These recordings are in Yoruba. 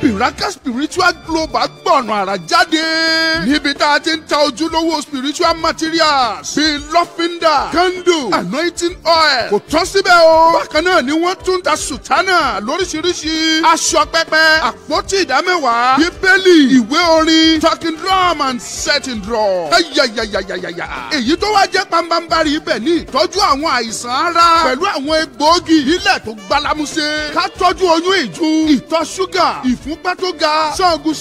Miracle Spiritual Global gbọ̀nà àrà jáde níbi tá a ti ń ta ojúlówó spiritual materials bíi lọ́fíńdà, candle, anointing oil. Kò tán síbẹ̀ o. Bákan náà ni wọ́n tún ta sùtánà lóríṣiríṣi. Aṣọ pẹpẹ, àpótí ìdámẹ́wàá, bíbélì, ìwé orin, talking drum and setting drum. Ayayayayaya. Èyí tó wá jẹ́ pambambari ibẹ̀ ní ìtọ́jú àwọn àìsàn ara pẹ̀lú àwọn egbòogi ilẹ̀ tó gbálámúṣé. Ká tọ́jú oyún ìju, ìtọ̀ ṣúgà, ìfúnpá tó ga, ṣángun.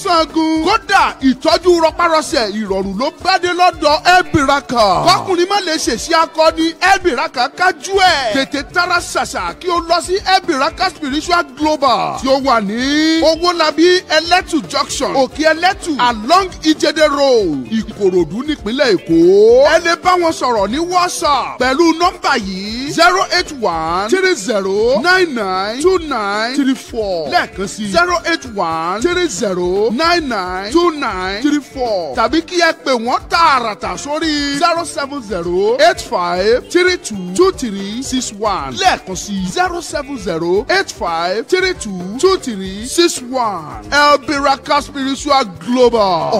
Kódà ìtọ́jú rọpárọsẹ̀ ìrọ̀rùn ló bá dé lọ́dọ̀ Elbiraka. Kọ́kùnrin má lè ṣèṣe akọni Elbiraka kájú ẹ̀. Tètè tara ṣàṣà kí o lọ sí Elbiraka Spiritual Global tí ó wà ní Owólabí Ẹlẹ́tù Junction, Òkè Ẹlẹ́tù along Ìjẹ̀dẹ̀ Road, Ìkòròdú nípínlẹ̀ Èkó. Ẹ lè bá wọn sọ̀rọ̀ ní WhatsApp pẹ̀lú nọ́mbà yìí 08130992934 lẹ́ẹ̀kan sí 08130992934 tàbí kí ẹ pè wọ́n tààràtà sórí 07085322361 lẹ́ẹ̀kan sí 07085322361 Elbiraka Spiritual Global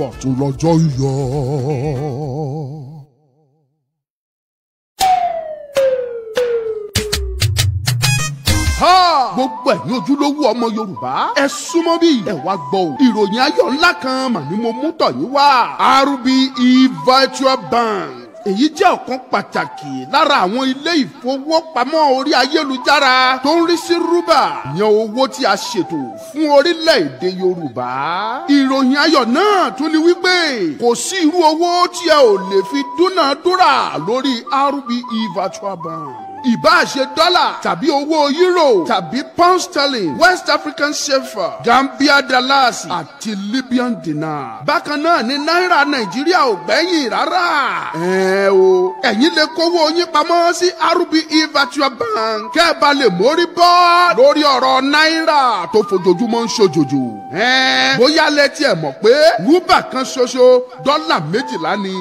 ọ̀tún lọ́jọ́ yọ. Gbogbo ẹ̀yin ojúlówó ọmọ Yorùbá ẹ súnmọ́ bí ẹ wá gbọ́ o. Ìròyìn ayọ̀ ńlá kan mà ní mo mú tọ̀ yín wá. RBE Virtual Bank. Èyí jẹ́ ọ̀kan pàtàkì lára àwọn ilé ìfowópamọ́ orí ayélujára tó ń rí sí rúbà yan owó tí a ṣètò fún orílẹ̀-èdè Yorùbá. Ìròyìn ayọ̀ náà tún ni wípé kò sí irú owó tí ẹ ò lè fi dúnàádúrà lórí RBE Virtual Bank. Ìbáà ṣe dọ́là tàbí owó euro tàbí pound sterling, West African CFA, Gambia dollars àti Libyan dinar. Bákan náà ni náírà Nàìjíríà ò gbẹ́yìn rárá. Ẹ̀yin lè kówó yín pamọ́ sí RBE Virtual Bank kẹ́ ẹ bá lè mórí bọ́ lórí ọ̀rọ̀ náírà tó fojoojúmọ́ ń ṣòjòjò. Bóyá lẹ́tí ẹ̀ mọ̀ pé rúbà kan ṣoṣo dọ́là 12 ni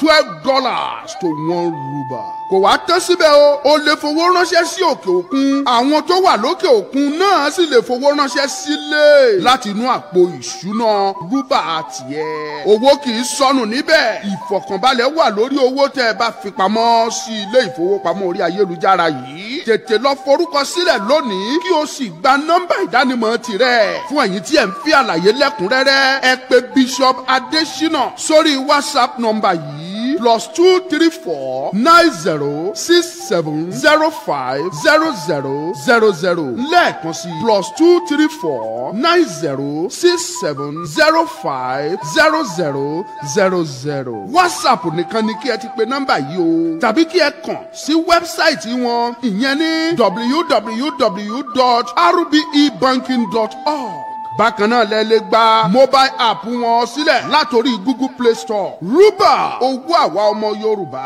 $12 to 1 rúbà. Kò wá tán síbẹ̀ o lè fowó ránṣẹ́ sí òkè òkun. Àwọn tó wà lókè òkun náà sì lè fowó ránṣẹ́ sílé láti inú àpò ìṣúná rúbà tiẹ̀. Owó kì í sọnù níbẹ̀. Ìfọ̀kànbalẹ̀ wà lórí owó tẹ́ ẹ bá fi pamọ́ sí ilé ìfowópamọ́ orí ayélujára yìí. Tètè lọ forúkọ sílẹ̀ lónìí kí o sì gba nọ́mbà ìdánimọ̀ tirẹ̀. Fún ẹ̀yin tí ẹ̀ ń fi àlàyé lẹ́kùnrẹ́rẹ́ ẹ pè Bishop Adesina sórí WhatsApp nọ́mbà yìí +234 9067 05 0000 lẹ́ẹ̀kan sí +234 9067 05 0000. WhatsApp nìkan ni kí ẹ ti pe nọ́mbà yìí o tàbí kí ẹ kàn sí wẹ́bsáìtì wọn ìyẹn ní www.rbebanking.org. bákan náà lẹ lè gba mobile app wọn sílẹ̀ látòrí Google Play Store. Rúbà owó àwa ọmọ Yorùbá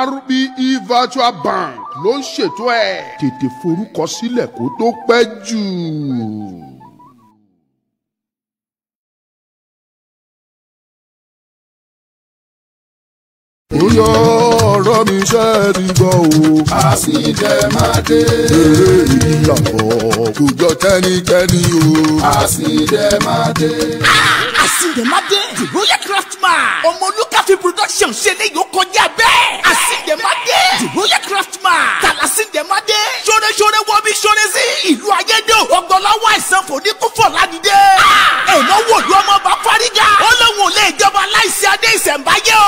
RBE Virtual Bank ló ń ṣètò ẹ̀. Tètè forúkọ sílẹ̀ kó tó pẹ́ jù. Oyè ọ̀rọ̀ mi ṣe ti gbọ́ o. Àsìndẹ̀mádé. Ìyàbọ̀ kò jọ tẹ́nikẹ́ni o. Àsìndẹ̀mádé. Àsìndẹ̀mádé. The Royal Craftsman. Ọmọlúkàfí production ṣe lè yóò kọjá bẹ́ẹ̀. Àsìndẹ̀mádé. The Royal Craftsman. Tàlàsìndẹ̀mádé. Ṣoreṣore wọ bí ṣore sí. Ìlú ayédè ọgbọ̀nlọ́wọ́ àìsàn kò ní kú fọ̀ ládìde. Ẹ̀nà wò ló ọmọ bá fárígà. Ó lóun ò lè jọba láìsí adé ìṣẹ̀ǹbáyé o.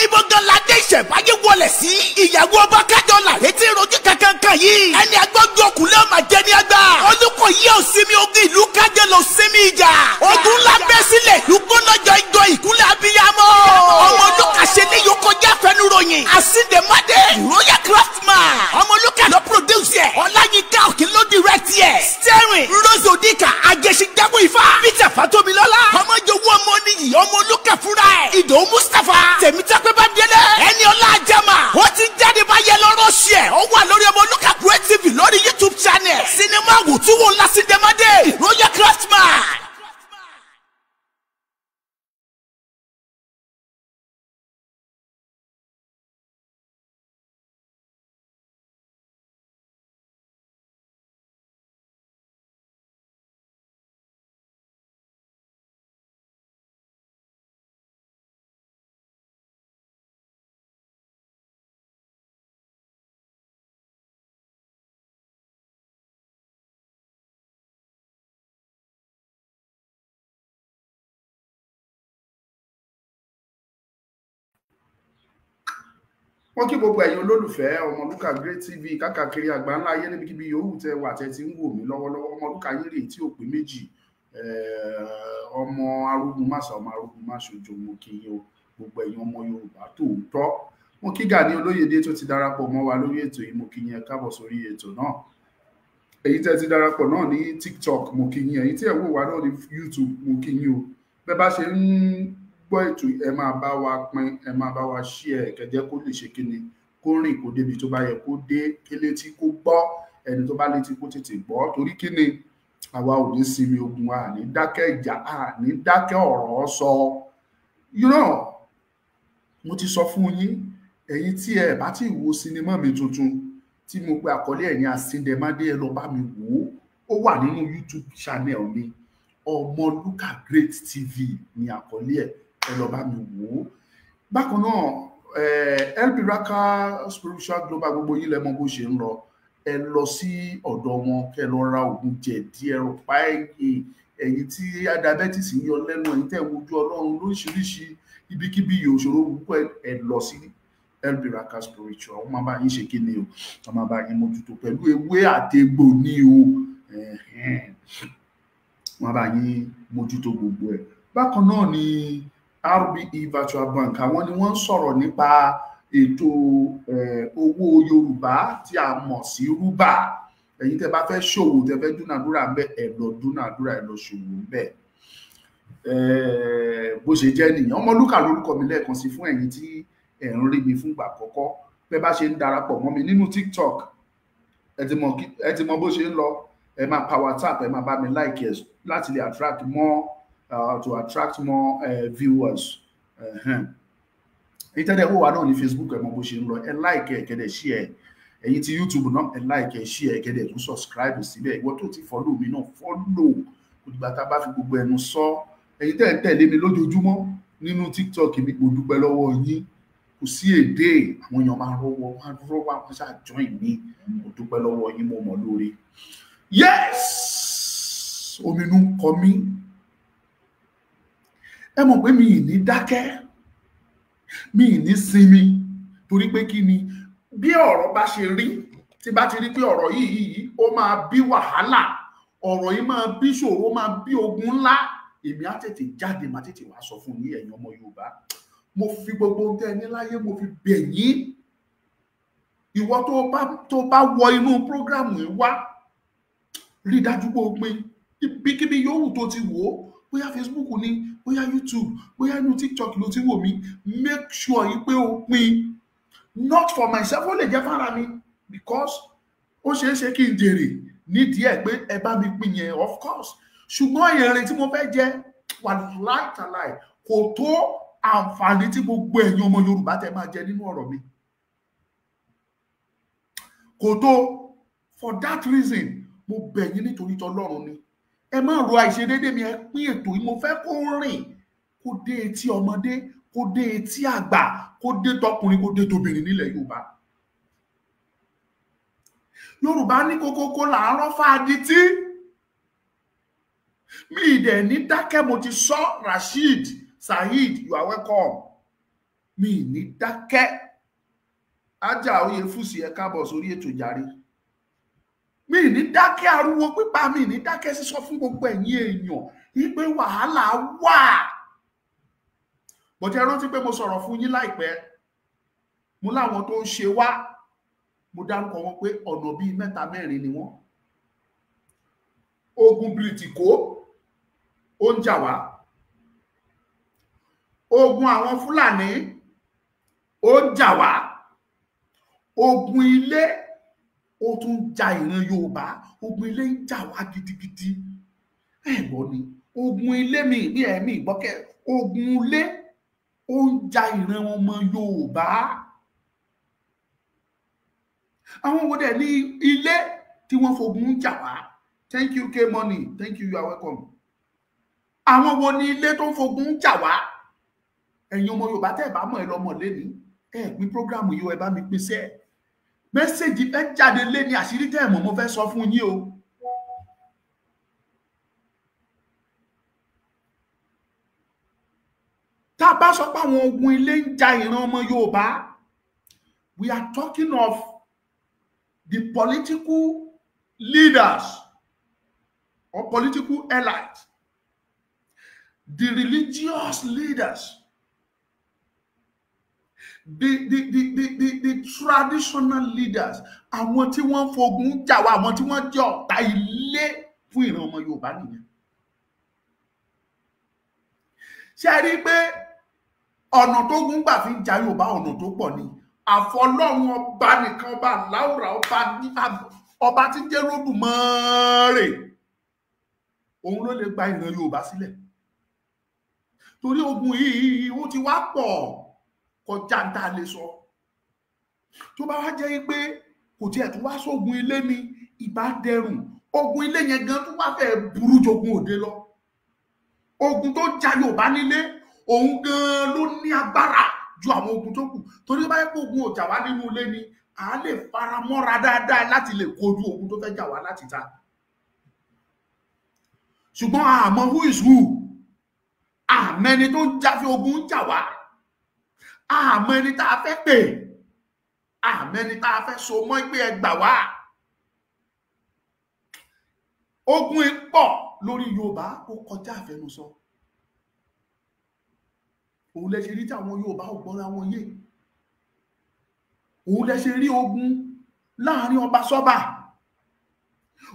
Ibo gan ládé ìṣẹ̀ǹbáyé wọlé sí. Ìyàwó ọba kájọ làrètí rojú kankan yìí. Ẹni agbọ́njú ọkùnrin ọmọ jẹ ní àgbà. Olùkọ́ yìí ò sinmi ogun ìlú kájọ lọ sinmi ìjà. Ogun ńlá bẹ́ sílẹ̀ ìlú gbọ́nọ́jọ ìjọ ìkúnlẹ̀ abiyamọ. Ọmọ olùkà ṣe ní yòókù jẹ́ fẹnuròyìn. Àsìndẹ̀mádé Royal Craftsman. Ọmọ olùkà ló produce ẹ̀. Ọláyínká òkè ló direct ẹ̀. Steering Rose Odika Agẹṣinjagun Ifá. Peter Fatomilọ́lá. Ọmọ jowó ọmọ níyì ọmọ olùkà fúnra ẹ̀. Ìdòwú Mustapha. Tèmítọ́pẹ́ bá délé. Ẹni ọlá àjẹmà. Ó ti jáde báyẹ̀ lọ́rọ̀ ṣẹ̀. Ó wà lórí ọmọ olùkà Great TV lórí YouTube channel. Sinimá wòtúwò l'Àsìndẹ̀mádé Royal Craftsman. Wọ́n kí gbogbo ẹ̀yin olólùfẹ́ Ọmọlúkà Great TV káàkiri àgbáńlá ayé níbikíbi yòówù tẹ́ wà tẹ́ ti ń wò mí lọ́wọ́lọ́wọ́. Ọmọlúkà yín rèé tí ò pé méjì. Ọmọ arógun máṣà ọmọ arógun máṣojo mo kí yín o gbogbo ẹ̀yin ọmọ Yorùbá tòótọ́. Mo kí Gani Olóyèdé tó ti darapọ̀ mọ́ wa lórí ètò yìí, mo kí yín ẹ káàbọ̀ sórí ètò náà. Èyí tẹ́ ti darapọ̀ náà ní TikTok mo kí yín, èyí tí ẹ wò wá náà ní YouTube mo kí yín o. Bẹ́ẹ̀ bá ṣe ń gbọ́ ètò ẹ máa bá wa pín, ẹ máa bá wa share kẹjẹ kó lè ṣe kíni kó rìn kó débi tó bá yẹ kó dé, kélétí kó gbọ́, ẹni tó bá létí kó tètè gbọ́, torí kíni àwa ò ní sinmi ogun, a ní dákẹ́ ìjà, a ní dákẹ́ ọ̀rọ̀ sọ. Mo ti sọ fún yín, ẹ̀yin tí ẹ bá ti wo sinimá mi tuntun tí mo pe àkọlé ẹ̀ ní Àsìndẹ̀mádé, ẹ lọ bá mi wò ó wà nínú YouTube channel mi Ọmọlúkà Great TV ní àkọlé ẹ̀, ẹ lọ bá mi wò ó. Bákan náà Elbiraka Spiritual Global gbogbo yín lẹ mọ̀ bó ṣe ń lọ, ẹ lọ sí ọ̀dọ̀ wọn kẹ́ lọ ra oògùn jẹ̀dí ẹ̀rọ pa ẹ̀yin tí diabetes ń yọ lẹ́nu, ẹ̀yin tẹ́ wojú Ọlọ́run lóríṣiríṣi ibikíbi òṣòro púpọ̀, ẹ lọ sí Elbiraka Spiritual, wọ́n máa bá yín ṣe kíni o, wọ́n máa bá yín mójútó pẹ̀lú ewé àtegbò ní o, wọ́n bá yín mójútó gbogbo ẹ̀. Bákan náà ni RBE Virtual Bank, àwọn ni wọ́n ń sọ̀rọ̀ nípa ètò owó Yorùbá tí a mọ̀ sí rúbà. Ẹ̀yin tẹ́ bá fẹ́ ṣòwò, tẹ́ fẹ́ dúnàdúrà ń bẹ, ẹ lọ dúnàdúrà, ẹ lọ ṣòwò ń bẹ. Bó ṣe jẹ́ nìyẹn. Ọmọlúkà lórúkọ mi lẹ́ẹ̀kan sí fún ẹ̀yin tí ẹ ń rí mi fúngbà àkọ́kọ́. Bẹ́ bá ṣe ń darapọ̀ mọ́ mi nínú TikTok, ẹ ti mọ̀ bó ṣe ń lọ. Ẹ máa power tap, ẹ máa bá mi like ẹ láti lè attract more viewers. Ìtẹ́lẹ̀ wò wá náà ní Facebook, ẹ mọ̀ bó ṣe ń lọ. Ẹ like ẹ kẹ́dẹ̀ share. Ẹ̀yin tí YouTube náà ẹ like ẹ share ẹ kẹ́dẹ̀ tún subscribe síbẹ̀. Ìwọ tó ti follow mi náà follow. Òdìgbà tá a bá fi gbogbo ẹnu sọ. Ẹ̀yin tẹ́ ń tẹ̀lé mi lójoojúmọ́ nínú TikTok mi, mo dúpẹ́ lọ́wọ́ yín. Kò sí èdè, àwọn èèyàn máa rọ́wọ́, wọ́n ṣáà join mi. Mo dúpẹ́ lọ́wọ́ yín, mo mọ̀ lórí. Yes! Ominú ń kọ mí. Ẹ mọ̀ pé mi ì ní dákẹ́. mi ní sinmi torí pé kí ni bí ọ̀rọ̀ bá ṣe rí tí bá ti rí pé ọ̀rọ̀ yìí ó máa bí wàhálà, ọ̀rọ̀ yìí máa bí ṣòro, ó máa bí ogun ńlá, èmi á tètè jáde, máa tètè wá sọ fún yín ẹ̀yin ọmọ Yorùbá. Mo fi gbogbo ohun tẹ́ ẹ ní láyé mo fi bẹ̀ yín. Ìwọ tó bá wọ inú prógrámù yìí wá, rí dájú pé o pín ibikíbi yòówù tó ti wò ó, bóyá Facebook ni, bóyá YouTube, bóyá inú TikTok ló ti wò mí, make sure yìí pé o pín. Not for myself, ó lè jẹ́ fara mi, because ó ṣeé ṣe kí n jèrè nídìí ẹ̀ pé ẹ bá mi pín yẹn, of course. Ṣùgbọ́n èrè tí mo fẹ́ jẹ wà láìtàláì kò tó àǹfààní tí gbogbo ẹ̀yin ọmọ Yorùbá tẹ máa jẹ nínú ọ̀rọ̀ mi. Kò tó. For that reason, mo bẹ̀ yín nítorí t'Ọlọ́run ni. Ẹ má ro àìṣedéédé mi, ẹ pín ètò yìí. Mo fẹ́ kó rìn, kó dé etí ọmọdé, kó dé etí àgbà, kó dé tọkùnrin, kó dé tóbìnrin nílẹ̀ Yorùbá. Yorùbá ní kókókó là ń rán fáadití. Mi ìdẹ̀ ní dákẹ́, mo ti sọ. Rasheed Saheed, you are welcome. Mi ní dákẹ́. Ajá Oyèfúsì, ẹ káàbọ̀ sórí ètò jàre. Mi ní dákẹ́ ariwo pípa, mi ní dákẹ́ sísọ fún gbogbo ẹ̀yin èèyàn wípé wàhálà wà. Bọ̀tẹ́ rántí pé mo sọ̀rọ̀ fún yín láìpẹ́. Mo láwọn tó ń ṣe wá, mo dárúkọ wọn pé ọ̀nà bíi 3-4 ni wọ́n. Ogun Bìrìtìkó ó ń jà wá. Ogun àwọn Fúlàní ó ń jà wá. Ogun ilé ó tún jà ìran Yorùbá. Ogun ilé ń jà wá gidigidi. Ẹ gbọ́ ni ogun ilé mi ní ẹ̀mí ìgbọ́kẹ́. Ogun ilé ó ń jà ìran ọmọ Yorùbá. Àwọn wo dẹ̀ ní ilé tí wọ́n fogun ń jà wá? Thank you K-Money, thank you, you are welcome. Àwọn wo ní ilé tó ń fogun ń jà wá? Ẹ̀yin ọmọ Yorùbá tẹ́ ẹ bá mọ̀ ẹ lọ́mọ lẹ́ni, ẹ pín prógrámù yìí, ẹ bá mi pín sí ẹ̀. Mẹ́sẹ̀jì fẹ́ jáde lé ní àṣírí tẹ́ ẹ mọ̀ mo fẹ́ sọ fún yín o. Tá a bá sọ pé àwọn ogun ilé ń jà ìran ọmọ Yorùbá, we are talking of the political leaders or political elites, the religious leaders, the traditional leaders, àwọn tí wọ́n fogun jà wá, àwọn tí wọ́n jẹ́ ọ̀tá ilé fún ìran ọmọ Yorùbá nìyẹn. Ṣé rí pé ọ̀nà tó gún gbà fi jà Yorùbá ọ̀nà tó pọ̀ ni. Àfọlọ́run ọba nìkan, ọba láwùrà, ọba tí ń jẹ́ Olódùmarè, òun ló lè gba ìran Yorùbá sílẹ̀. Torí ogun yìí ó ti wá pọ̀ kọjá ń tá lè sọ. Tó bá wá jẹ́ pé kò tiẹ̀ tún wá sógun ilé ni, ìbá dẹrùn. Ogun ilé yẹn gan tó wá fẹ́ burú jogun òde lọ. Ogun tó jà Yorùbá nílé, òun gan ló ní agbára ju àwọn ogun tó kù. Torí bá yẹ pé ogun ò jà wá nínú ilé ni, a lè fara mọ́ra dáadáa láti lè kojú ogun tó fẹ́ jà wá láti ta. Ṣùgbọ́n àmọ́ who is who? Àmẹ́ni tó ń jà fi ogun ń jà wá. Àmẹ́ni tá a fẹ́ pè. Àmẹ́ni tá a fẹ́ so mọ́ pé ẹ gbà wá. Ogun pọ̀ lórí Yorùbá ó kọjá àfẹnusọ. Òun lẹ ṣe rí tí àwọn Yorùbá ò gbọ́ra wọn yé. Òun lẹ ṣe rí ogun láàrin ọba sọ́ba.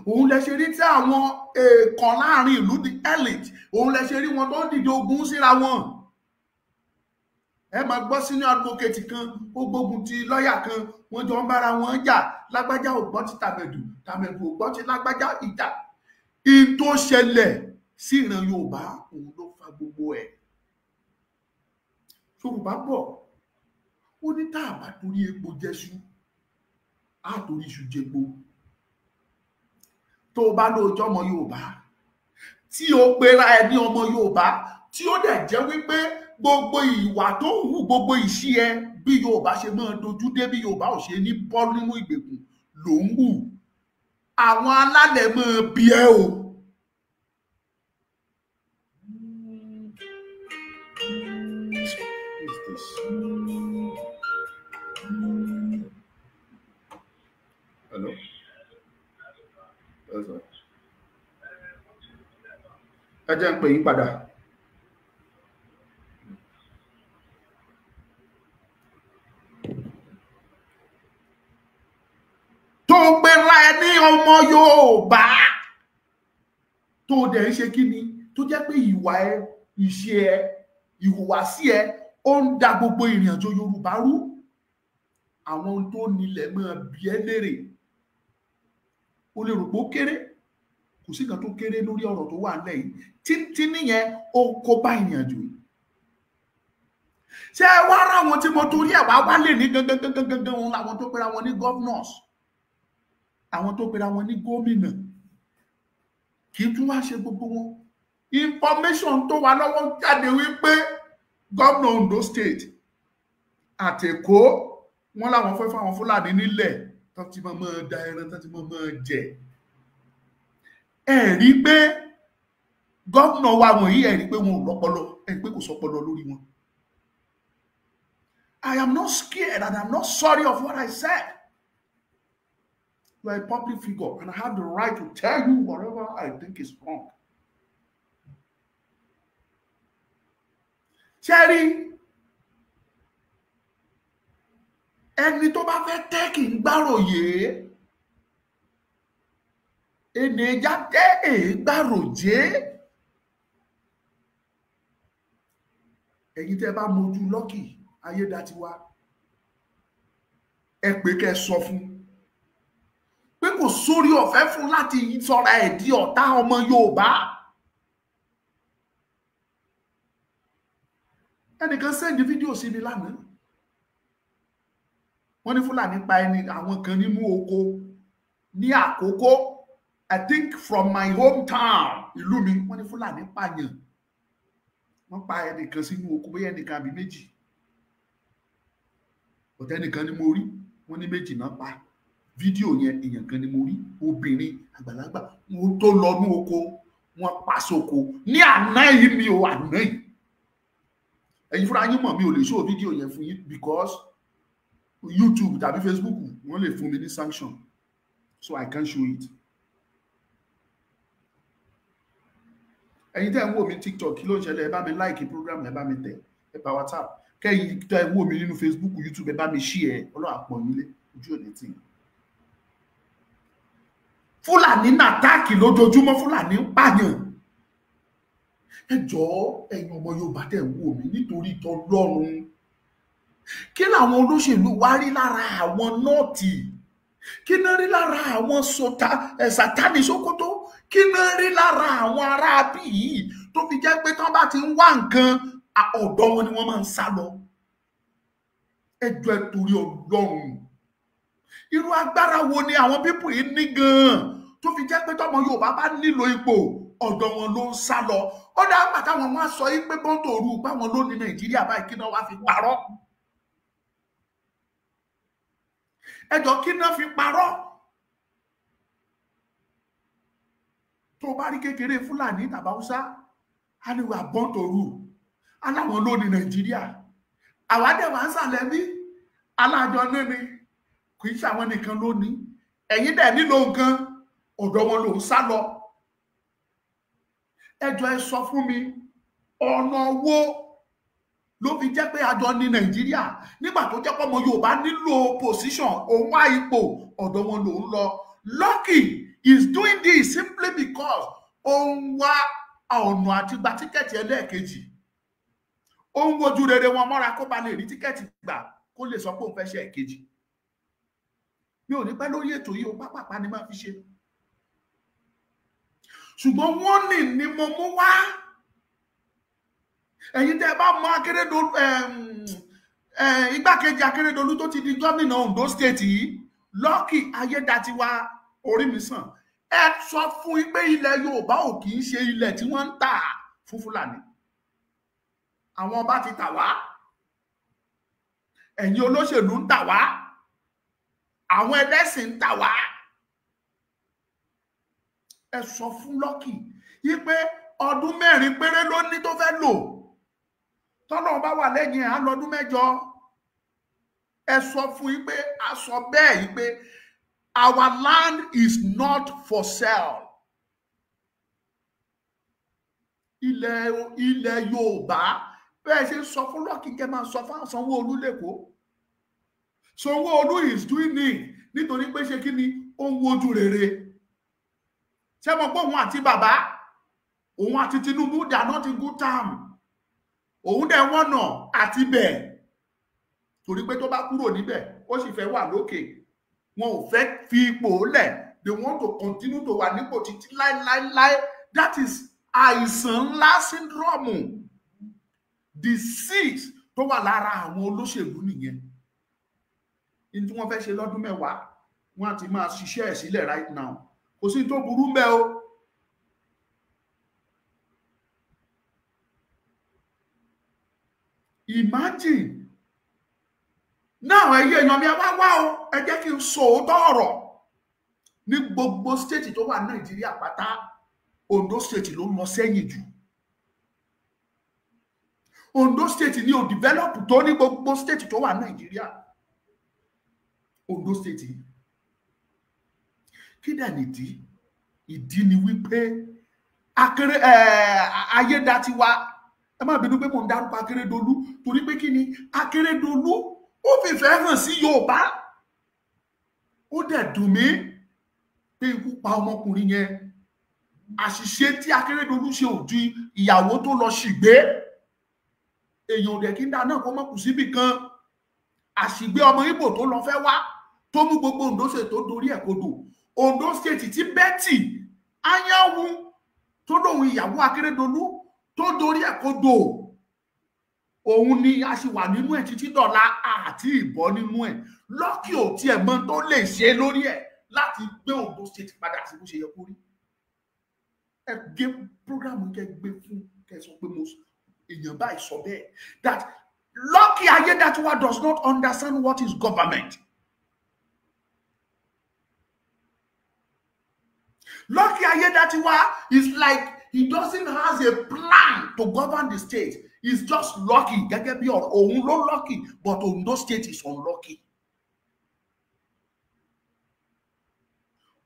Òun lẹ ṣe rí tí àwọn èèkàn láàrin ìlú, the elite, òun lẹ ṣe rí wọn tó ń dìde ogun síra wọn. Ẹ máa gbọ́ senior advocate kan ó gbógun ti lọ́yà kan, wọ́n jọ ń bára wọn jà. Lágbájá ò gbọ́ ti tàmẹ̀dù, tàmẹ̀dù ò gbọ́ ti lágbájá. Ìjà in tó ṣẹlẹ̀ sí ìran Yorùbá òun ló fa gbogbo ẹ̀. Yorùbá bọ̀ ó ní tá a bá torí epo jẹ́ṣu, á torí iṣu jẹpo. Tó o bá lóòjọ́ ọmọ Yorùbá tí o pera ẹ ní ọmọ Yorùbá, tí ó dẹ̀ jẹ́ wípé gbogbo ìwà tó ń hù, gbogbo ìṣí ẹ bí Yorùbá ṣe máa dojú dé, bí Yorùbá ò ṣe ní bọ́ nínú ìgbèkùn ló ń hù, àwọn alálẹ̀ máa bí ẹ o. Hello. Ẹ jẹ́ ń pè yín padà. Tó gbéra ẹ ní ọmọ Yorùbá tó dẹ̀ ń ṣe kí ni tó jẹ́ pé ìwà ẹ, ìṣe ẹ, ìhùwàsí ẹ ó ń da gbogbo ìrìn àjò Yorùbá rú. Àwọn ohun tó nílẹ̀ máa bi ẹ́ léèrè. O lè rò pé ó kéré, kò sí kan tó kéré lórí ọ̀rọ̀ tó wà nílẹ̀ yìí. Títí nìyẹn ó kó bá ìrìn àjò yìí. Ṣé wá ra àwọn tí mo torí ẹ̀ wá wálé ní gangan òun làwọn tó pera wọn ní governors, àwọn tó pera wọn ní gómìnà. Kì í tún wá ṣe gbogbo wọn. Information tó wà lọ́wọ́ jáde wípé gómìnà Ondo State àtèkó wọn làwọn fẹ́ fáwọn Fúlàní nílẹ̀ tó ti máa da ẹran tó ti máa jẹ. Ẹ rí pé gómìnà wa wọ̀nyí, ẹ rí pé wọn ò lọ́pọlọ, ẹ rí pé kò sọ́pọlọ lórí wọn. I am not scared and I'm not sorry of what I said. You are a public figure and I have the right to tell you whatever I think is wrong. Cherry, ẹni tó bá fẹ́ tẹ́kì ń gbàròyé, ènìyàn tẹ́ ègbàròjé. Ẹ̀yin tẹ́ bá mojú Lucky Ayédatiwa, ẹ pé kẹ́ sọ fún pé kò sórí ọ̀fẹ́ fún láti sọra ẹ̀ di ọ̀tá ọmọ Yorùbá. Ẹnìkan sẹ́ndì fídíò sí mi lánàá. Wọ́n ní Fúlàní pa ẹni àwọn kan nínú oko ní Àkókó, I think from my hometown, ìlú mi. Wọ́n ní Fúlàní pààyàn, wọ́n pa ẹnìkan sínú oko, bóyá ẹnìkan àbí méjì. Ọ̀tẹ́nìkan ni mo rí, wọ́n ní méjì náà pa. Fídíò yẹn èèyàn kan ni mo rí, obìnrin àgbàlagbà wọn tó lọ ní oko, wọ́n pa sóko ní àná yìí ni o, àná yìí. Ẹ̀yin fúnra yín mọ̀ mi ò lè show fídíò yẹn fún yín because YouTube tàbí Facebook wọ́n lè fún mi ní sanction, so I can't show it. Ẹ̀yin tẹ́ ń wò mí TikTok, kí ló ń ṣẹlẹ̀? Ẹ bá mi like program, ẹ bá mi tẹ̀, ẹ bá WhatsApp. Kẹ́yìn tẹ́ ń wò mí nínú Facebook, YouTube, ẹ bá mi share, Ọlọ́run á pọ́n yín lé, ojú ò ní tì yín. Fúlàní ń àtáàkì lójoojúmọ́, Fúlàní ń pààyàn. Ẹ jọ̀ọ́ ẹ̀yin ọmọ Yorùbá tẹ́ ń wò mí, nítorí t'Ọlọ́run, kí làwọn olóṣèlú wá rí lára àwọn nọ́ọ̀tì? Kí náà rí lára àwọn Sátánì Sókótó? Kí náà rí lára àwọn aráabí yìí tó fi jẹ́ pé tán bá ti ń wá nǹkan ọ̀dọ̀ wọn ni wọ́n máa ń sá lọ? Ẹ jọ̀ọ́ ẹ torí Ọlọ́run, irú agbára wo ni àwọn pípù yìí ní gan-an tó fi jẹ́ pé tọmọ Yorùbá bá nílò ipò ọ̀dọ̀ wọn ló ń sá lọ? Ó dá àgbà táwọn wọn sọ yìí pé bọ́ńtò òru báwọn ló ní Nàìjíríà báyìí, kí náà wá fi parọ́? Ẹ jọ̀ọ́ kí náà fi parọ́? Tó bá rí kékeré Fúlàní tàbí Haúsá, á ní wà bọ́ńtò òru, aláwọn ló ní Nàìjíríà. Àwa dẹ̀ wá ń sàlẹ̀ bí alájọ náà ni, kì í ṣàwọn nìkan ló ní. Ẹ̀yin dẹ̀ nílò nǹkan, ọ̀dọ̀ wọn ló ń sá lọ. Ẹ jọ̀ọ́ ẹ sọ fún mi, ọ̀nà wo ló fi jẹ́ pé àjọ ní Nàìjíríà nígbà tó jẹ́ pé ọmọ Yorùbá nílò position, òun wá ipò, ọ̀dọ̀ wọn ló ń lọ? Lucky is doing this simply because òun wá ọ̀nà àti gba tíkẹ́ẹ̀tì ẹlẹ́ẹ̀kejì. Òun wojú rere wọn mọ́ra kó ba lè rí tíkẹ́ẹ̀tì gbà, kó lè sọ pé òun fẹ́ ṣe ẹ̀kejì. Mi ò ní pẹ́ lórí ètò yìí, ó pápápá ni máa fi ṣe. Ṣùgbọ́n wọ́n ní mo mú wá. Ẹ̀yin tẹ́ bá mọ Akérédolú, igbákejì Akérédolú tó ti di gómìnà Ondo State yìí, Lucky Ayédatiwa Orímisàn, ẹ sọ fún pé ilẹ̀ Yorùbá ò kì í ṣe ilẹ̀ tí wọ́n ń tà fún Fúlàní. Àwọn ọba ti tà wá, ẹ̀yin olóṣèlú ń tà wá, àwọn ẹlẹ́sìn ń tà wá. Ẹ sọ fún Lucky yí pé ọdún 4 péré ló ní tó fẹ́ lò, tọ́lọ́run bá wà lẹ́yìn ẹ̀ á lọ́dún 8. Ẹ sọ fún yí pé a sọ bẹ́ẹ̀ yí pé Our land is not for sale. Ilẹ̀ Yorùbá bẹ́ẹ̀ ṣe sọ fún Lucky kẹ́ máa sọ fún Sanwó-Olú lẹ́kọ̀ọ́. Sanwó-Olú is doing it nítorí pé ṣe kí ni ó ń wojú rere. Ṣé mo gbọ́ òun àti bàbá òun àti Tinubu they are not in good time. Òun dẹ̀ wọ́n nà àti bẹ̀ torí pé tó bá kúrò níbẹ̀ ó sì fẹ́ wà lókè. Wọn ò fẹ́ fi ipò lẹ̀. They want to continue to wà nípò títí láíláíláí. That is àìsàn ńlá syndrome. Disease tó wà lára àwọn olóṣèlú nìyẹn. In tí wọ́n fẹ́ ṣe lọ́dún mẹ́wàá wọ́n á ti máa ṣiṣẹ́ ẹ̀ sílẹ̀ right now. Kò sí tó burú ńbẹ̀ o. Imagine. Now ẹ̀yin èèyàn mi wá o, ẹ jẹ́ kí n sọ òótọ́ ọ̀rọ̀. Ní gbogbo state tó wà Nàìjíríà pátá, Ondo state ló lọ sẹ́yìn jù. Ondo state ni ò develop tó ní gbogbo state tó wà Nàìjíríà. Ondo state. Kí dẹ̀ nìdí? Ìdí ni wípé Ayédatiwa, ẹ má bínú pé mo ń dárúkọ Akérédolú torí pé kí ni Akérédolú ó fìfẹ́ hàn sí Yorùbá. Ó dẹ̀ dùn mí pé ikú pa ọmọkùnrin yẹn. Àṣìṣe tí Akérédolú ṣe ò ju ìyàwó tó lọ ṣìgbé. Èèyàn dẹ̀ kí ń dá náà kó mọ́ kù síbì kan. Àṣìgbé ọmọ Ìgbò tó lọ fẹ́ wá tó mú gbogbo Ondo State tó dorí ẹ̀ kodò. Ondo State tí Betty Anyanwu tó lóun ìyàwó Akérédolú tó dorí ẹ̀ kodò. Òun ni a ṣì wà nínú ẹ̀ títí dọ̀la àti ìbọn nínú ẹ̀. Lucky ò tiẹ̀ mọ̀ tó lè ṣe lórí ẹ̀ láti gbé Ondo State padà sí bó ṣe yẹ kó rí. Ẹ gé program kẹ gbé fún kẹ sọ pé mo èèyàn báyìí sọ bẹ́ẹ̀. That Lucky Ayédatiwa does not understand what is government. Lucky Ayédatiwa is like he doesn't have a plan to govern the state. He's just lucky. Gẹ́gẹ́ bí ọ̀rọ̀ òun ló lucky but Ondo State is unlucky.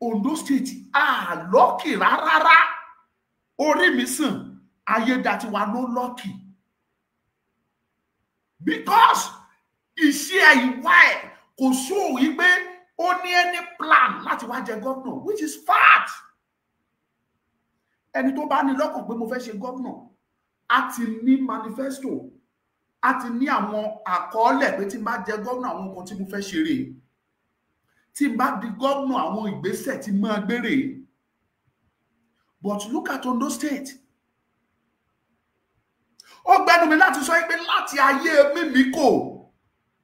Ondo State lucky rárá. Orí mi sàn Ayédatiwa ló lucky. Because iṣẹ́ ìwà ẹ̀ kò show wípé ó ní any plan láti wá jẹ governor, which is fact. Ẹni tó bá ní lọ́kàn pé mo fẹ́ ṣe governor, a ti ní manifesto, a ti ní àwọn àkọọ́lẹ̀ pé tí n bá jẹ governor àwọn nǹkan tí mo fẹ́ ṣe rèé. Tí n bá di governor àwọn ìgbésẹ̀ tí máa gbé rèé. But look at Ondo State. Ó gbẹ́nu mi láti sọ pé láti ayé Mímíkò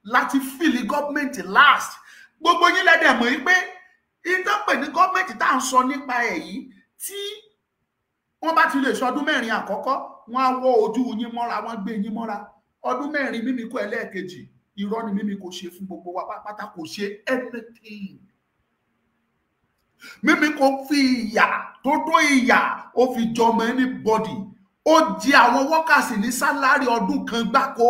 láti fìlì gọ́ọ̀mẹ̀ntì last. Gbogbo yín lẹ́dẹ̀ mọ̀ pé ìtọ́pẹ̀ ní gọ́ọ̀mẹ̀ntì tá à ń sọ nípa ẹ̀ yìí tí wọ́n bá ti lè sọ ọdún mẹ́rin àkọ́kọ́ wọ́n á wọ́ ojú yín mọ́ra wọ́n gbé yín mọ́ra. Ọdún mẹ́rin Mímíkò ẹlẹ́ẹ̀kejì irọ́ ni Mímíkò ṣe fún gbogbo wa pátá kò ṣe anything. Mímíkò fi ìyà tó tó ìyà ó fi jọmọ anybody. Ó jẹ àwọn workers ní sálárì ọdún kan gbáko.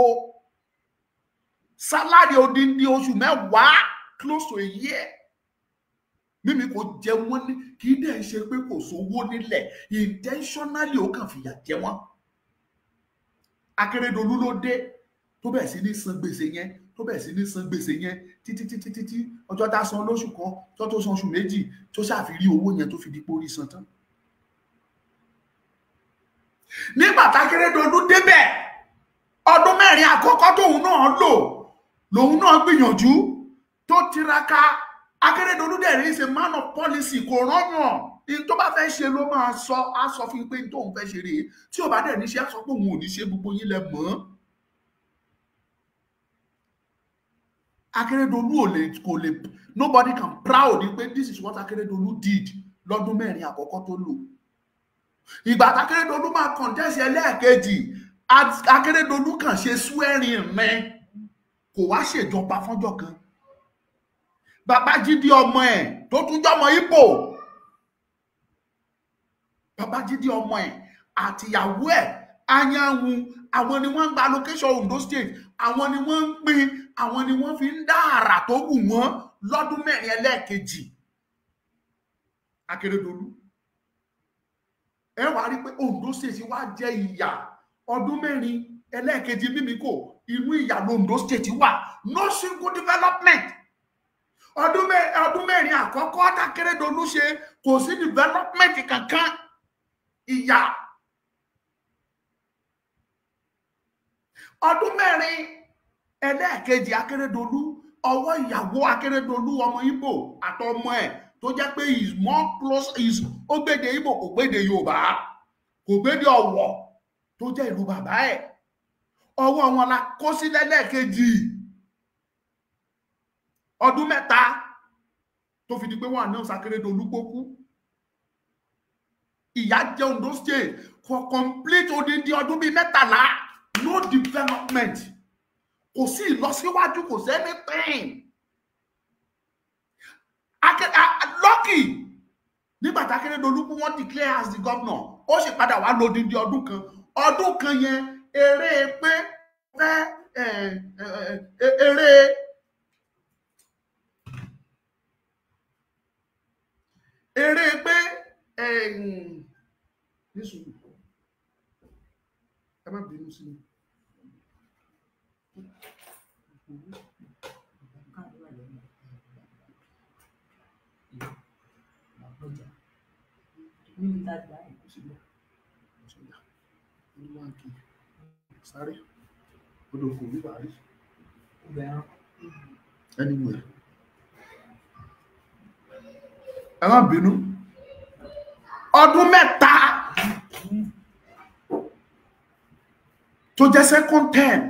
Sálárì odindi oṣù mẹ́wàá close to a year. Mímíkò jẹ wọ́n ní kì í dẹ̀ ṣe pé kò sówó nílẹ̀ intentionally ó kàn fìyà jẹ wọ́n. Akérédolú ló dé tó bẹ̀rẹ̀ sí ní san gbèsè yẹn títí ọjọ́ tá san lóṣù kan tó san oṣù méjì tó ṣàfìrí owó yẹn tó fi di pórí san tán. Nígbà t'Akérédolú débẹ̀ ọdún mẹ́rin àkọ́kọ́ tóun náà lòun náà gbìyànjú tó tiraka. Akérédolú dẹ̀ is a man of policy kò rọ́yàn in tó bá fẹ́ ṣe ló máa sọ á sọ fún pé tóun fẹ́ ṣe rèé tí ò bá dẹ̀ ní ṣe á sọ pé òun ò ní ṣe gbogbo yín lẹ mọ́. Akérédolú kò lè nobody can proud pé this is what Akérédolú did lọ́dún mẹ́rin àkọ́kọ́ tó lò. Ìgbà t'Akérédolú máa contest ẹlẹ́ẹ̀kejì Akérédolú kàn ṣe swearing mẹ́ kò wá ṣèjọba fọ́jọ́ kan. Babájídé ọmọ ẹ̀ tó tún jọmọ Ìgbò. Babájídé ọmọ ẹ̀ àtìyàwó ẹ̀ Anyanwu àwọn ni wọ́n ń gba location Ondo State, àwọn ni wọ́n ń pín, àwọn ni wọ́n fi ń dá àrà tó wù wọ́n lọ́dún mẹ́rin ẹlẹ́ẹ̀kejì Akérédolú. Ẹ wá rí pé Ondo State wá jẹ ìyà ọdún 4 ẹlẹ́ẹ̀kejì Mímíkò, inú ìyà l'Ondo State wà, no single development. Ọdún 4 àkọ́kọ́ t'Akérédolú ṣe kò sí development kankan, ìyà. Ọdún 4 ẹlẹ́ẹ̀kejì Akérédolú, ọwọ́ ìyàwó Akérédolú ọmọ Ìgbò àtọmọ ẹ̀ tó jẹ́ pé is more close, is ó gbédè Ìgbò kò gbédè Yorùbá, kò gbédè Ọ̀wọ̀ tó jẹ́ ìlú bàbá ẹ̀, ọwọ́ wọn la kó sí lẹ́lẹ́kejì. Ọdún 3 tó fi di pé wọ́n announce Akérédolú pókú. Ìyà jẹ Ondo State for complete odindi ọdún bíi 13, no development, kò sí ìlọsíwájú, kò sí anything. Lucky nígbà tí Akérédolú kú wọ́n declare as the governor, ó sì padà wá lódindi ọdún kan yẹn eré pé eré pé nísùúrù ẹ má bínú sí mi. Sáré odò kò ní bàárí anyway, ẹ má bínú. Ọdún 3 tó jẹ́ second term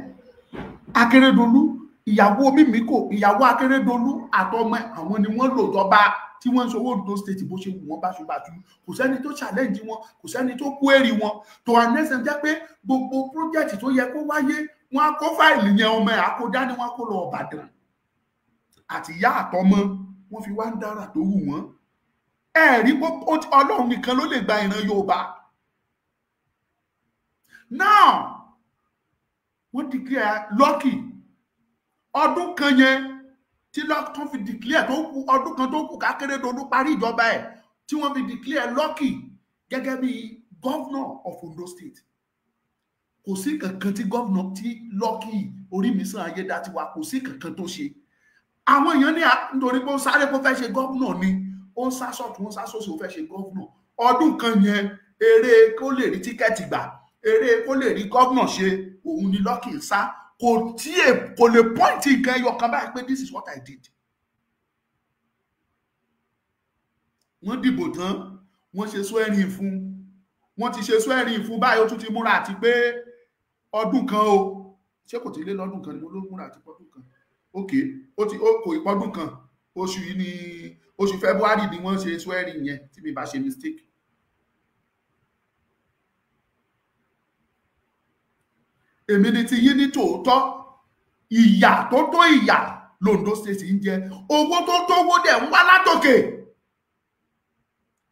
Akérédolú, ìyàwó Mímíkò, ìyàwó Akérédolú àtọmọ àwọn ni wọ́n lò jọba tí wọ́n ń sọ Ondo State bó ṣe wù wọ́n báṣubàṣu, kò sẹ́ni tó challenge wọn, kò sẹ́ni tó kú èrì wọn. tó anẹ́sẹ̀ jẹ́ pé gbogbo project tó yẹ kó wáyé wọ́n á kó fáìlì yẹn ọmọ ẹ̀ àkódá ni wọ́n kó lọ Ìbàdàn àti ìyá àtọmọ wọ́n fi wá ń dára tó wù wọ́n. Ẹ̀rí Ọlọ́run nìkan ló lè gba ìran Yorùbá. Now wọ́n declare Lucky ọdún kan yẹn tí Lucky fi declare tó kù ọdún kan tó kù Akérédolú parí ìjọba ẹ̀ tí wọ́n fi declare Lucky gẹ́gẹ́ bí governor of Ondo State. Kò sí kankan tí governor tí Lucky Orímisàn Ayédàtiwa kò sí kankan tó ṣe. Àwọn èèyàn ní nítorí pé ó sáré kó fẹ́ ṣe governor ni ó ń sá sọ́tún ó ń sá sósì ó fẹ́ ṣe governor. Ọdún kan yẹn eré kó lè rí tíkẹ́ẹ̀tì gbà, eré kó lè rí governor ṣe, òun ni Lucky ń sá. Kò lè point nǹkan ẹyọ kan báyìí pé this is what I did. Wọ́n dìbò tán, wọ́n ṣe swearing fún, wọ́n ti ṣe swearing fún báyìí ó tún ti múra àti pé ọdún kan o, ṣé kò ti lé lọ́dún kan ni mo ló múra àti pọ́dún kan. Ok, kò ìpọ́dún kan, oṣù yìí ni oṣù February ni wọ́n ṣe swearing yẹn tí mi bá ṣe mistake. Èmi ni ti yín ní tòótọ́, ìyà tó tó ìyà l'Ondo State ń jẹ, owó tó tówó dẹ̀ ń wá látòkè,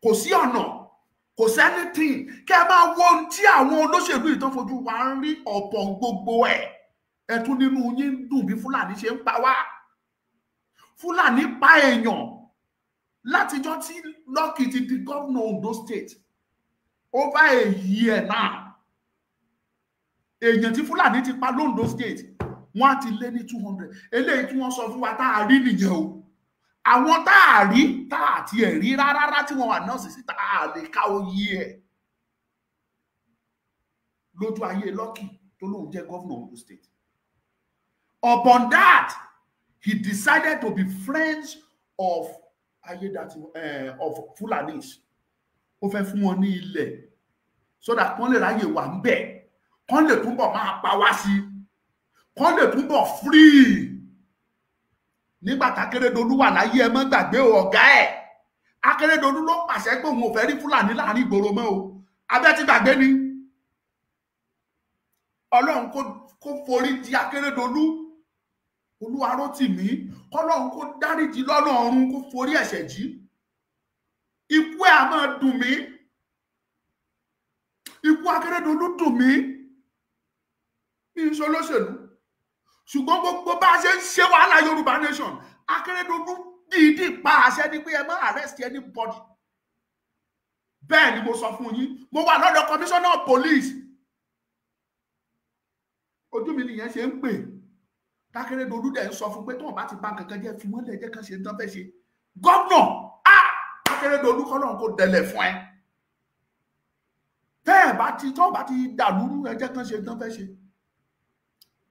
kò sí ọ̀nà, kò sí anything. Kẹ́ ẹ máa wo ohun tí àwọn olóṣèlú yìí tó fojú wa ń rí ọ̀pọ̀ gbogbo ẹ̀. Ẹ̀tún nínú yín ń dùn bí Fúlàní ṣe ń pa wá. Fúlàní pa èèyàn látijọ́ tí Lucky ti di governor Ondo State over a year now. Èèyàn tí Fúlàní ti pa l'Ondo State wọ́n á ti lé ní 200. Eléyìí tí wọ́n sọ fún wa tá a rí nìyẹn o. Àwọn tá a rí tá a ti ẹ̀ rí rárá tí wọ́n wà náà sì tá a lè ká oyè ẹ̀ lójú ayé Lucky tó lóun jẹ́ governor Ondo State. Upon that, he decided to be friends of of Fulanis. Ó fẹ́ fún wọn ní ilẹ̀ so that kán lè ráyè wà ń bẹ̀, kán lè túbọ̀ máa pa wá sí, kán lè túbọ̀ free. Nígbà tí Akérédolú wà láyé ẹ má gbàgbé ọ̀gá ẹ̀. Akérédolú ló pàṣẹ pé òun ò fẹ́ rí Fúlàní láàrin ìgboro mọ́ o. Abẹ́ ti gbàgbé ni. Ọlọ́run kó forí jì Akérédolú. Olúwarótìmí, kọ́lọ́run kó dáríjì lọ́nà ọ̀run, kó forí ẹ̀ṣẹ̀ jì. Ikú ẹ̀ á máa dùn mí. Ikú Akérédolú dùn mí. Mi ń ṣe olóṣèlú. Ṣùgbọ́n gbogbo bá ṣe ń ṣe wàhálà Yorùbá nation, Akérédolú dìídì pa àṣẹ ní pé ẹ má arrest anybody. bẹ́ẹ̀ ni mo sọ fún yín, mo wà lọ́dọ̀ commissioner of police, ojú mi nìyẹn ṣe ń pè. Akérédolú dẹ̀ ń sọ fún pé tó bá ti bá kankan jẹ́ fi wọ́n lẹ̀ jẹ́ kan ṣe tán fẹ́ ṣe. Gómìnà Akérédolú kọ́lọ́run kó dẹlẹ̀ fún ẹ. Tẹ́ ẹ̀ bá ti tó bá ti dàlúrú ẹ jẹ́ kan ṣe tán fẹ́ ṣe.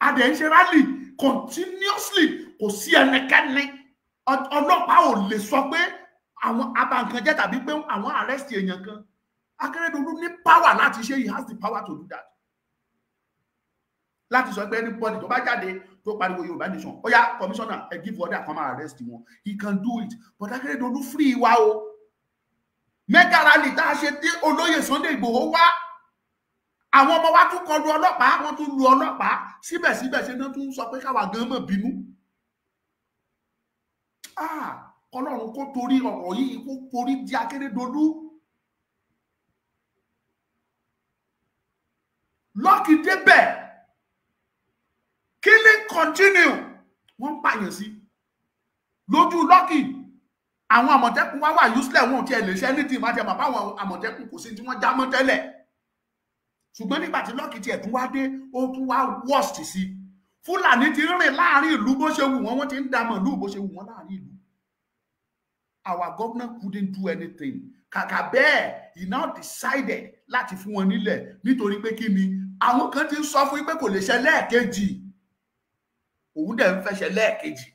Adẹ̀ ń ṣe rally continuously, kò sí ẹnikẹ́ni, ọlọ́pàá ò lè sọ pé àwọn abankanjẹ́ tàbí pé àwọn arrest èèyàn kan. Akérédolú ní power láti ṣe, he has the power to do that. Láti sọ pé anybody tó bá jáde tó pariwo Yorùbá nation, ó yá commissioner ẹ give order kan máa arrest wọn, he can do it. But Akérédolú free wa o. Mega rally tá a ṣe dé olóyè Sunday Igboho wá, àwọn ọmọ wa tún kọlu ọlọ́pàá, wọ́n tún lu ọlọ́pàá, síbẹ̀síbẹ̀ ṣe náà tún sọ pé káwa gan mọ̀ bínú. Ọlọ́run kó torí ọ̀rọ̀ yìí kó torí di Akérédolú. Lucky débẹ̀, killing continue, wọ́n pààyàn sí lójú Lucky. Àwọn Àmọ̀tẹ́kùn wá wà useless, wọn ò tiẹ̀ lè ṣe anything, má jẹ́ bàbá àwọn Àmọ̀tẹ́kùn kò sí tí wọ́n já mọ́ tẹ́lẹ̀. Ṣùgbọ́n nígbà tí Lucky tiẹ̀ tún wá dé, ó tún wá worst sí. Fúlàní ti rìn láàrin ìlú bó ṣe wù wọ́n, wọ́n ti ń da màlúù bó ṣe wù wọ́n láàrin ìlú. Our governor couldn't do anything. Kàkà bẹ́ẹ̀, he now decided láti fún wọn nílẹ̀ nítorí pé kí ni àwọn kan ti ń sọ fún yín pé kò lè ṣe lẹ́ẹ̀kejì. Òun dẹ̀ ń fẹ́ ṣe lẹ́ẹ̀kejì.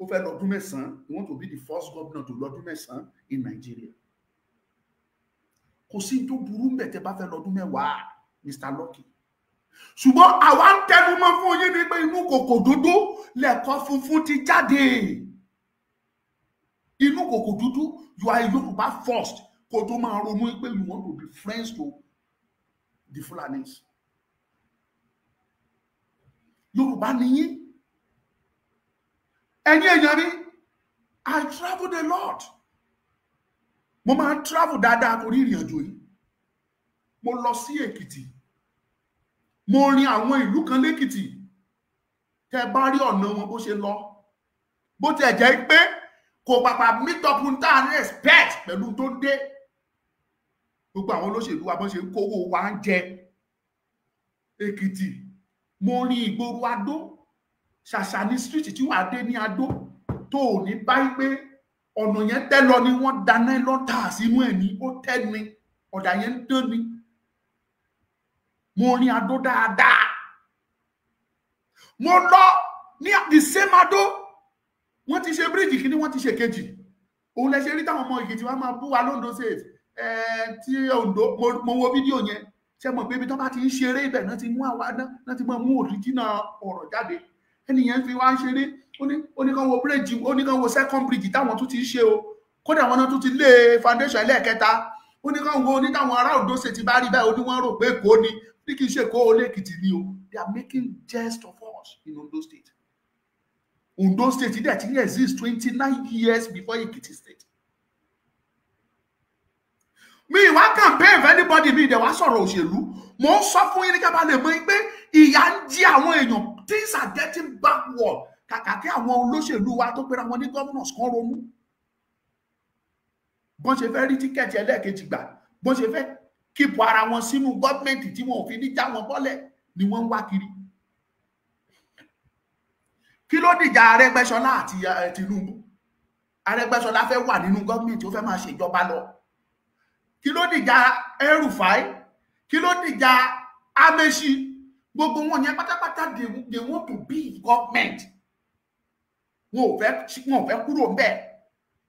Ó fẹ́ lọ́dún 9. He want to be the first governor to lọ́dún 9 in Nigeria. Kò sí tó burú ńbẹ̀ tẹ́ bá fẹ́ lọ́dún 10, Mr. Lucky. Ṣùgbọ́n àwa ń tẹnu mọ́ fún yín ní pé inú kòkò dúdú lẹ̀kọ́ funfun ti jáde. Inú kòkò dúdú, you are a Yorùbá first. Kò tó máa ronú pé you want to be friends to the Fulanis. Yorùbá nìyí. Ẹ̀yin èèyàn mi, I traveled a lot. Mo máa travel dáadáa torí ìrìn àjò yìí. Mo lọ sí Èkìtì. Mo rin àwọn ìlú kan l'Èkìtì. Tẹ́ bá rí ọ̀nà wọn bó ṣe lọ. Bó ti ẹ̀ jẹ́ pé kò pàpà meet up ń tà ní respect pẹ̀lú tó dé. Gbogbo àwọn olóṣèlú wa bọ́n ṣe ń kówó wa ń jẹ. Èkìtì. Mo rin ìgboro Adó. Ṣàṣà ní street tí wàá dé ní Adó tó ò ní báyìí pé ọ̀nà yẹn tẹ́ lọ ni wọ́n dáná lọ́tà sínú ẹ̀ ní ó tẹ́ ni ọ̀dà yẹn ń dán ni. Mo rin Adó dáadáa. Mo lọ ní the same Adó. Wọ́n ti ṣe bíríìjì kìíní, wọ́n ti ṣe kejì. Òun lẹ ṣe rí táwọn ọmọ Èkìtì wa máa bú wa l'Ondo State. Tí Ondo mo wo fídíò yẹn. Ṣé mọ̀ pé ibi tó bá ti ń ṣeré ibẹ̀ náà ti mú àwa náà ti máa mú original ọ̀rọ̀ jáde. Ẹnìyẹn fi wá ń ṣeré, ó ní kán wo bíríìjì, ó ní kán wo second bridge táwọn tún ti ṣe o. Kódà wọn náà tún ti lé foundation ẹlẹ́ẹ̀kẹta. Ó ní kán wo ní táwọn ará Ondo State bá rí báyìí, ó ní wọ́n rò pé Èkó ni, bí kì í ṣe Èkó l'Èkìtì ni o. They are making jest of us in Ondo State. Ondo State dẹ̀ ti exist 29 years before Ekiti State. Mi ìwà campaign for anybody mi ìdẹ̀wà sọ̀rọ̀ òṣèlú. Mo ń sọ fún yín ní kábà lè mọ̀ pé ìyà ń jí àwọn èèyàn. Things are getting backward. Kàkà kí àwọn olóṣèlú wa tó pera wọn ní governors kan ronú. Bọ́n ṣe fẹ́ rí tíkẹ́ẹ̀tì ẹlẹ́ẹ̀kejì gbà. Bọ́n ṣe fẹ́ kíìpù ara wọn sínú gọ́ọ̀mẹ̀ntì tí wọn ò fi ní já wọn bọ́lẹ̀ ni wọ́n ń wá kiri. Kí ló dìjà Arẹ́gbẹ́ṣọlá àti Tinubu? Arẹ́gbẹ́ṣọlá fẹ́ wà nínú gọ́ọ̀mẹ̀ntì, ó fẹ́ máa ṣèjọba lọ. Kí ló dìjà El-Rufai? Kí ló dìjà Amaechi? Gbogbo wọn yẹn pátápátá they want to be government. Wọn ò fẹ́ kúrò ńbẹ̀.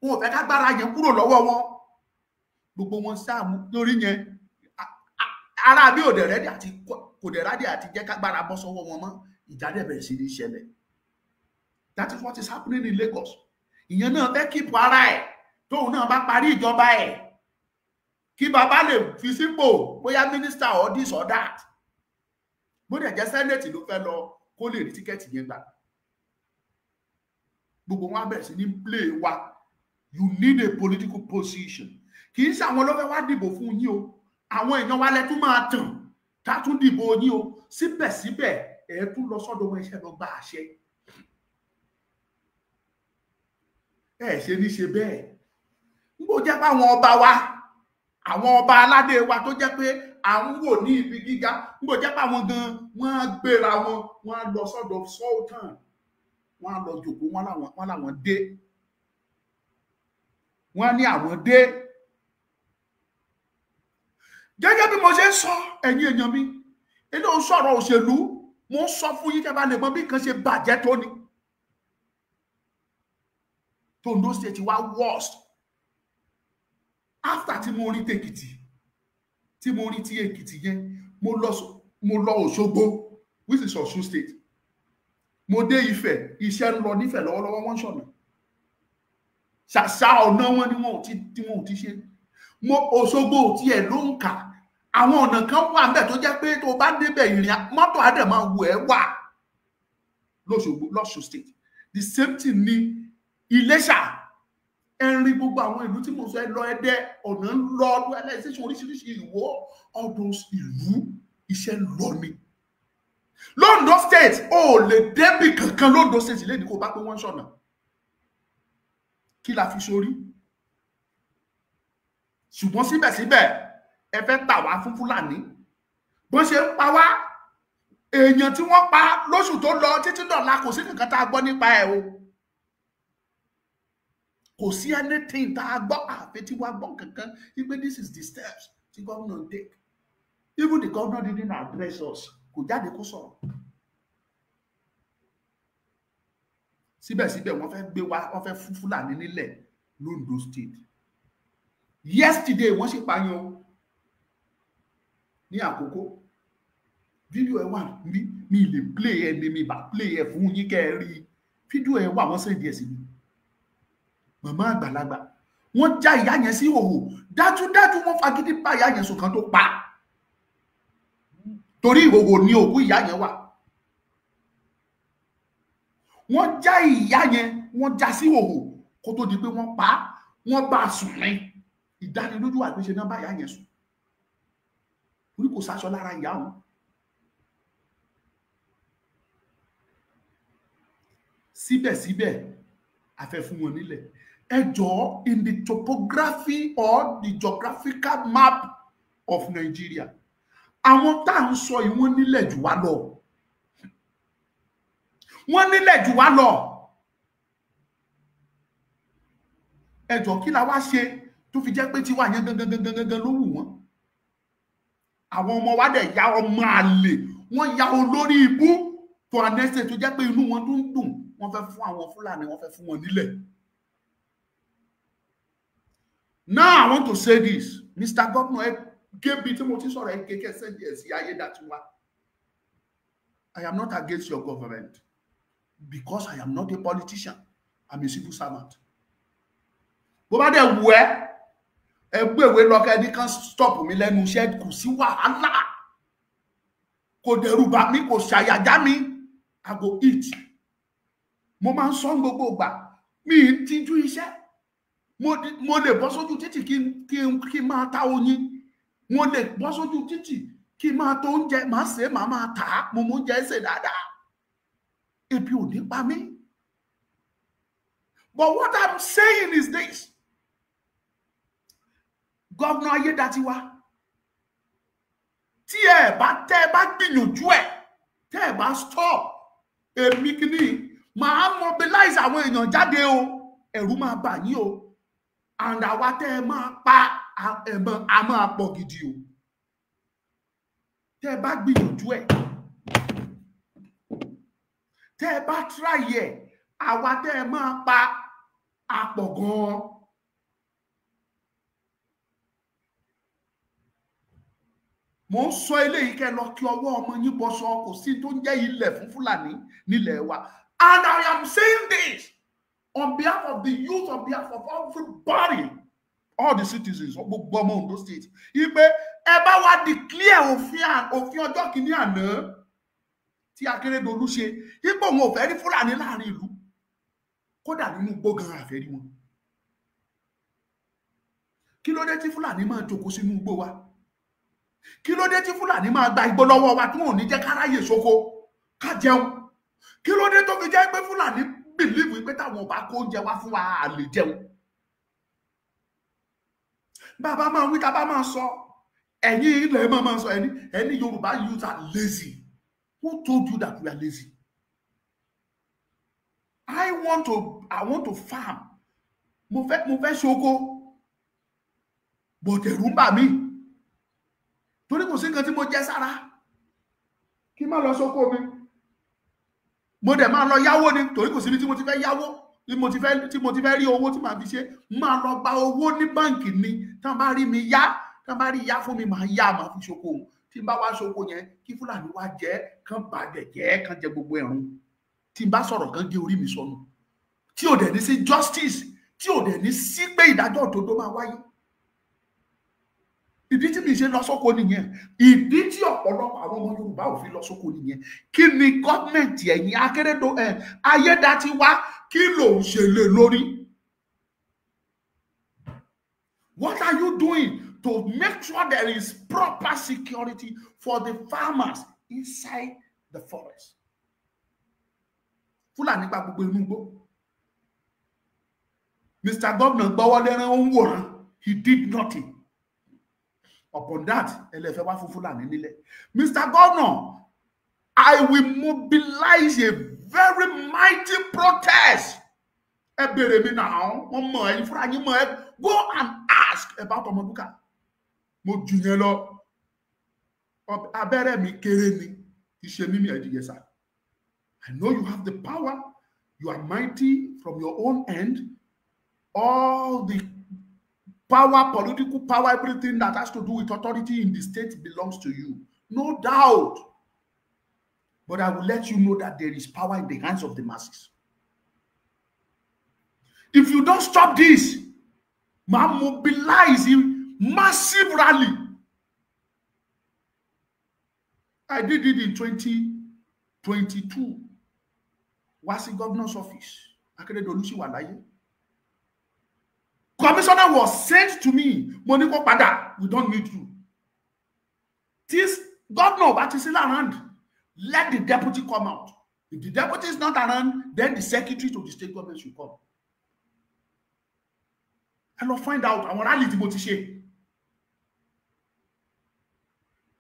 Wọn ò fẹ́ kágbára yẹn kúrò lọ́wọ́ wọn. Gbogbo wọn sáàmù lórí yẹn. Ara bí òdè rẹ́dí àti kò dẹ̀ rádì àti jẹ́ kágbára bọ́ sọ́wọ́ wọn mọ́. Ìjà dẹ̀ bẹ̀rẹ̀ sí ní ṣẹlẹ̀. That is what is happening in Lagos. Ìyẹn náà fẹ́ kíìpù ara ẹ̀ tóun náà bá parí ìjọba ẹ̀. Kí bàbá lè fi sípò bóyá minister or this or that. Bó dẹ̀ jẹ́ senate ló fẹ́ lọ kó lè rí tíkẹ́ẹ̀tì yẹn gbà. Gbogbo wọn bẹ̀rẹ̀ sí ní play wa. You need a political position. Kì í ṣe àwọn ló fẹ́ wá dìbò fún yín o. Àwọn èèyàn wa lẹ tún máa tàn tá tún dìbò yín o. Síbẹ̀síbẹ̀ ẹ tún lọ sọ́dọ̀ wọn iṣẹ́ lọ gba àṣẹ. Ẹ ṣe ní ṣe bẹ́ẹ̀. Nígbò jẹ́ pé àwọn ọba wa àwọn ọba aládé wa tó jẹ́ pé à ń wò ní ibi gíga ń bò jẹ́ pé àwọn gan wọ́n á gbéra wọ́n á lọ sọ́dọ̀ sultan wọ́n á lọ jòkó wọ́n láwọn dé wọ́n ní àwọn dé gẹ́gẹ́ bí mo ṣe ń sọ ẹ̀yin èèyàn mi ilé ń sọ̀rọ̀ òṣèlú mo ń sọ fún yín kẹ́ bá lè mọ̀ bí nǹkan ṣe bàjẹ́ tó ní Ondo State wá worst after tí mo rí tèkìtì tí mo rí ti Èkìtì yẹn mo lọ Òṣogbo which is Ọ̀ṣun State mo dé Ifẹ̀ iṣẹ́ ń lọ nífẹ̀ lọ́wọ́lọ́wọ́ wọ́n ṣọ̀nà ṣàṣà ọ̀nà wọn ni wọn ò ti ṣe mo Òṣogbo ò tiẹ̀ ló ń kà àwọn ọ̀nà kan wà ńbẹ̀ tó jẹ́ pé tó bá débẹ̀ ìrìn mọ́tò á dẹ̀ máa wù ẹ́ wà lọ́ṣogbo l'Ọ̀ṣun State the same thing ni Iléṣà ẹ̀rin gbogbo àwọn ìlú tí mo sọ ẹ lọ Ẹdẹ ọ̀nà ń lọ ọdún ẹlẹ́sìn oríṣiríṣi Ìwó all those ìlú iṣẹ́ ń lọ ni l'Ondo State ò lè débì kankan l'Ondo State lè ní kó bá pé wọ́n ṣọ̀nà kí la fi sórí ṣùgbọ́n síbẹ̀síbẹ̀ ẹ fẹ́ tà wá fún Fúlàní bó ṣe ń pa wá èèyàn tí wọ́n pa lóṣù tó lọ títí dọ̀la kò sí nǹkan tá a gbọ́ nípa ẹ̀ o kò sí anything tá a gbọ́ àfi tí wọ́n gbọ́ kankan wípé this is the steps tí gómìnà take even the governor didn't address us kò jáde kó sọ̀rọ̀ síbẹ̀síbẹ̀ wọ́n fẹ́ gbé wá wọ́n fẹ́ fún Fúlàní nílẹ̀ l'Ondo State yesterday wọ́n sì pààyàn ní Àkókó fídíò ẹ̀ wà mi lè play ẹ̀ ní mi bá play ẹ̀ fún yín kẹ́ ẹ rí fídíò ẹ̀ wà wọ́n sẹ́ndì ẹ̀ sí mi màmá àgbàlagbà wọ́n já ìyá yẹn sí ìhòhò dájúdájú wọ́n fagídí bá ìyá yẹn sùn kan tó pa torí ìhòhò ní òkú ìyá yẹn wà wọ́n já ìyá yẹn wọ́n já sí ìhòhò kó tó di pé wọ́n pa wọ́n bá sùn ní ìdánilójú àgbéṣe náà bá ìyá yẹn sùn orí kò sáṣọ lára ìyá wọn síbẹ̀síbẹ̀ a fẹ́ fún wọn nílẹ̀ ẹ jọ̀ọ́ in the topography or the geographical map of Nigeria àwọn tá à ń sọ yìí wọ́n nílẹ̀ jù wá lọ wọ́n nílẹ̀ jù wá lọ ẹ jọ̀ọ́ kí la wá ṣe tó fi jẹ́ pé tiwa yẹn gangan ló wù wọ́n àwọn ọmọ wa dẹ̀ ya ọmọ àlè wọ́n ya olórí ibú tó anẹ́sẹ̀ tó jẹ́ pé inú wọn tó ń dùn wọ́n fẹ́ fún àwọn Fúlàní wọ́n fẹ́ fún wọn nílẹ̀. Now I want to say this Mr. Governor ẹ gébí tí mo ti sọ̀rọ̀ ẹ kékeré sẹ́ndì ẹ̀ sí Ayédàtiwa I am not against your government because I am not a politician I'm a civil servant. Bó bá dẹ̀ wù ẹ́ ẹ gbéwé lọ́kẹ́ ẹni kan stop mi lẹ́nu iṣẹ́ kò sí wàhálà kò dẹ̀rù bà mí kò ṣàyàjá mi I go eat mo máa ń sọ gbogbo ìgbà mi ń tijú iṣẹ́ mo lè bọ́ sójú títì kí máa ta oyin mo lè bọ́ sójú títì kí máa tó oúnjẹ máa ṣe máa tà á mo mú oúnjẹ ṣe dáadáa ebi ò ní pa mí but what I'm saying is this Governor Ayédàtiwa tí ẹ bá gbìyànjú ẹ tẹ́ ẹ bá stop èmi kìíní máa mobilize àwọn èèyàn jáde o ẹ̀rù máa bà yín o and àwa tẹ́ ẹ máa pa a máa pọ̀ gidi o tẹ́ ẹ bá gbìyànjú ẹ tẹ́ ẹ bá try ẹ àwa tẹ́ ẹ máa pa a pọ̀ gan-an. mo ń sọ eléyìí kẹ́ lọ kí ọwọ́ ọmọ yín bọ́ sọ kò sí tó ń jẹ́ ilẹ̀ fún Fúlàní nílẹ̀ wa and I am saying this on behalf of the youth on behalf of everybody all the citizens of gbogbo ọmọ Ondo State ipe ẹ bá wa declare òfin ọjọ́ kìíní àná tí Akérédolú ṣe ipò òun ò fẹ́ rí Fúlàní láàrin ìlú kódà nínú gbógan àfẹ́rí wọn kí ló dé tí Fúlàní máa jókòó sínú igbó wa kí ló dé tí Fúlàní máa gba igbó lọ́wọ́ wa tí wọn ò ní jẹ́ káráyè ṣoko ká jẹun kí ló dé tó fi jẹ́ pé Fúlàní bìlíìfù pé táwọn ò bá kó oúnjẹ wá fún wa à lè jẹun bàbá máa wí tàbá máa sọ ẹ̀yin ilẹ̀ máa sọ ẹni Yorùbá youths are lazy. Who told you that we are lazy? I want to farm. Mo fẹ́ ṣoko. But ẹ̀rù ń bà mí. Torí kò sí nǹkan tí mo jẹ sára. Kí má lọ ṣoko mi. Mo dẹ̀ máa lọ yáwó ni torí kò síbi tí mo ti fẹ́ yáwó. Tí mo ti fẹ́ rí owó tí màá fi ṣe. Máa lọ gba owó ní báǹkì ni. Tí wọ́n bá rí mi yá, tí wọ́n bá rí yá fún mi, màá yá, màá fi ṣoko. Tí n bá wá ṣoko yẹn, kí Fúlàní wá jẹ, kán bàjẹ́ jẹ́, kán jẹ gbogbo ẹ̀rùn. Tí n bá sọ̀rọ̀ kán gé orí mi sọnù. Tí ò dẹ̀ ní sí justice, tí ò dẹ̀ ní sí pé ìdájọ́ òdodo máa wáyé. Ìdí tí mi ṣe lọ sóko nìyẹn. Ìdí tí ọ̀pọ̀lọpọ̀ àwọn ọmọ Yorùbá ò fi lọ sóko nìyẹn. Kí ni gọ́ọ̀mẹ̀ntì ẹ̀yin Akérédolú Ayédatiwa kí ló ń ṣe lé lórí? What are you doing to make sure there is proper security for the farmers inside the forest? Fúlàní gba gbogbo inú igbó. Mr. Governor gbọ́wọ́ lẹ́rán ó ń wòran. He did nothing. Upon that, ẹlẹ́fẹ́ wá fún Fúlàní nílẹ̀. Mr. Governor, I will mobilize a very mighty protest. Ẹ bèrè mi náà, wọ́n mọ̀ ẹ̀yin fúnra yín mọ̀ ẹ́. Go and ask about Ọmọlúkà. Mo jù yẹn lọ. Abẹ́rẹ́ mi kéré ni. Iṣẹ́ mímí ẹ̀dìyẹ sá. I know you have the power. You are mighty from your own end. All the power, political power, everything that has to do with authority in the state belongs to you. No doubt. But I will let you know that there is power in the hands of the masses. If you don't stop this, man, mobilize him, massive rally. I did it in 2022. Was in governor's office. Akérédolú sì wà láyé. Commissioner was sent to me. Moniko Pada, we don't need you. This governor, but is still around. Let the deputy come out. If the deputy is not around, then the secretary to the state government should come. And I'll find out. I want to leave the ṣe.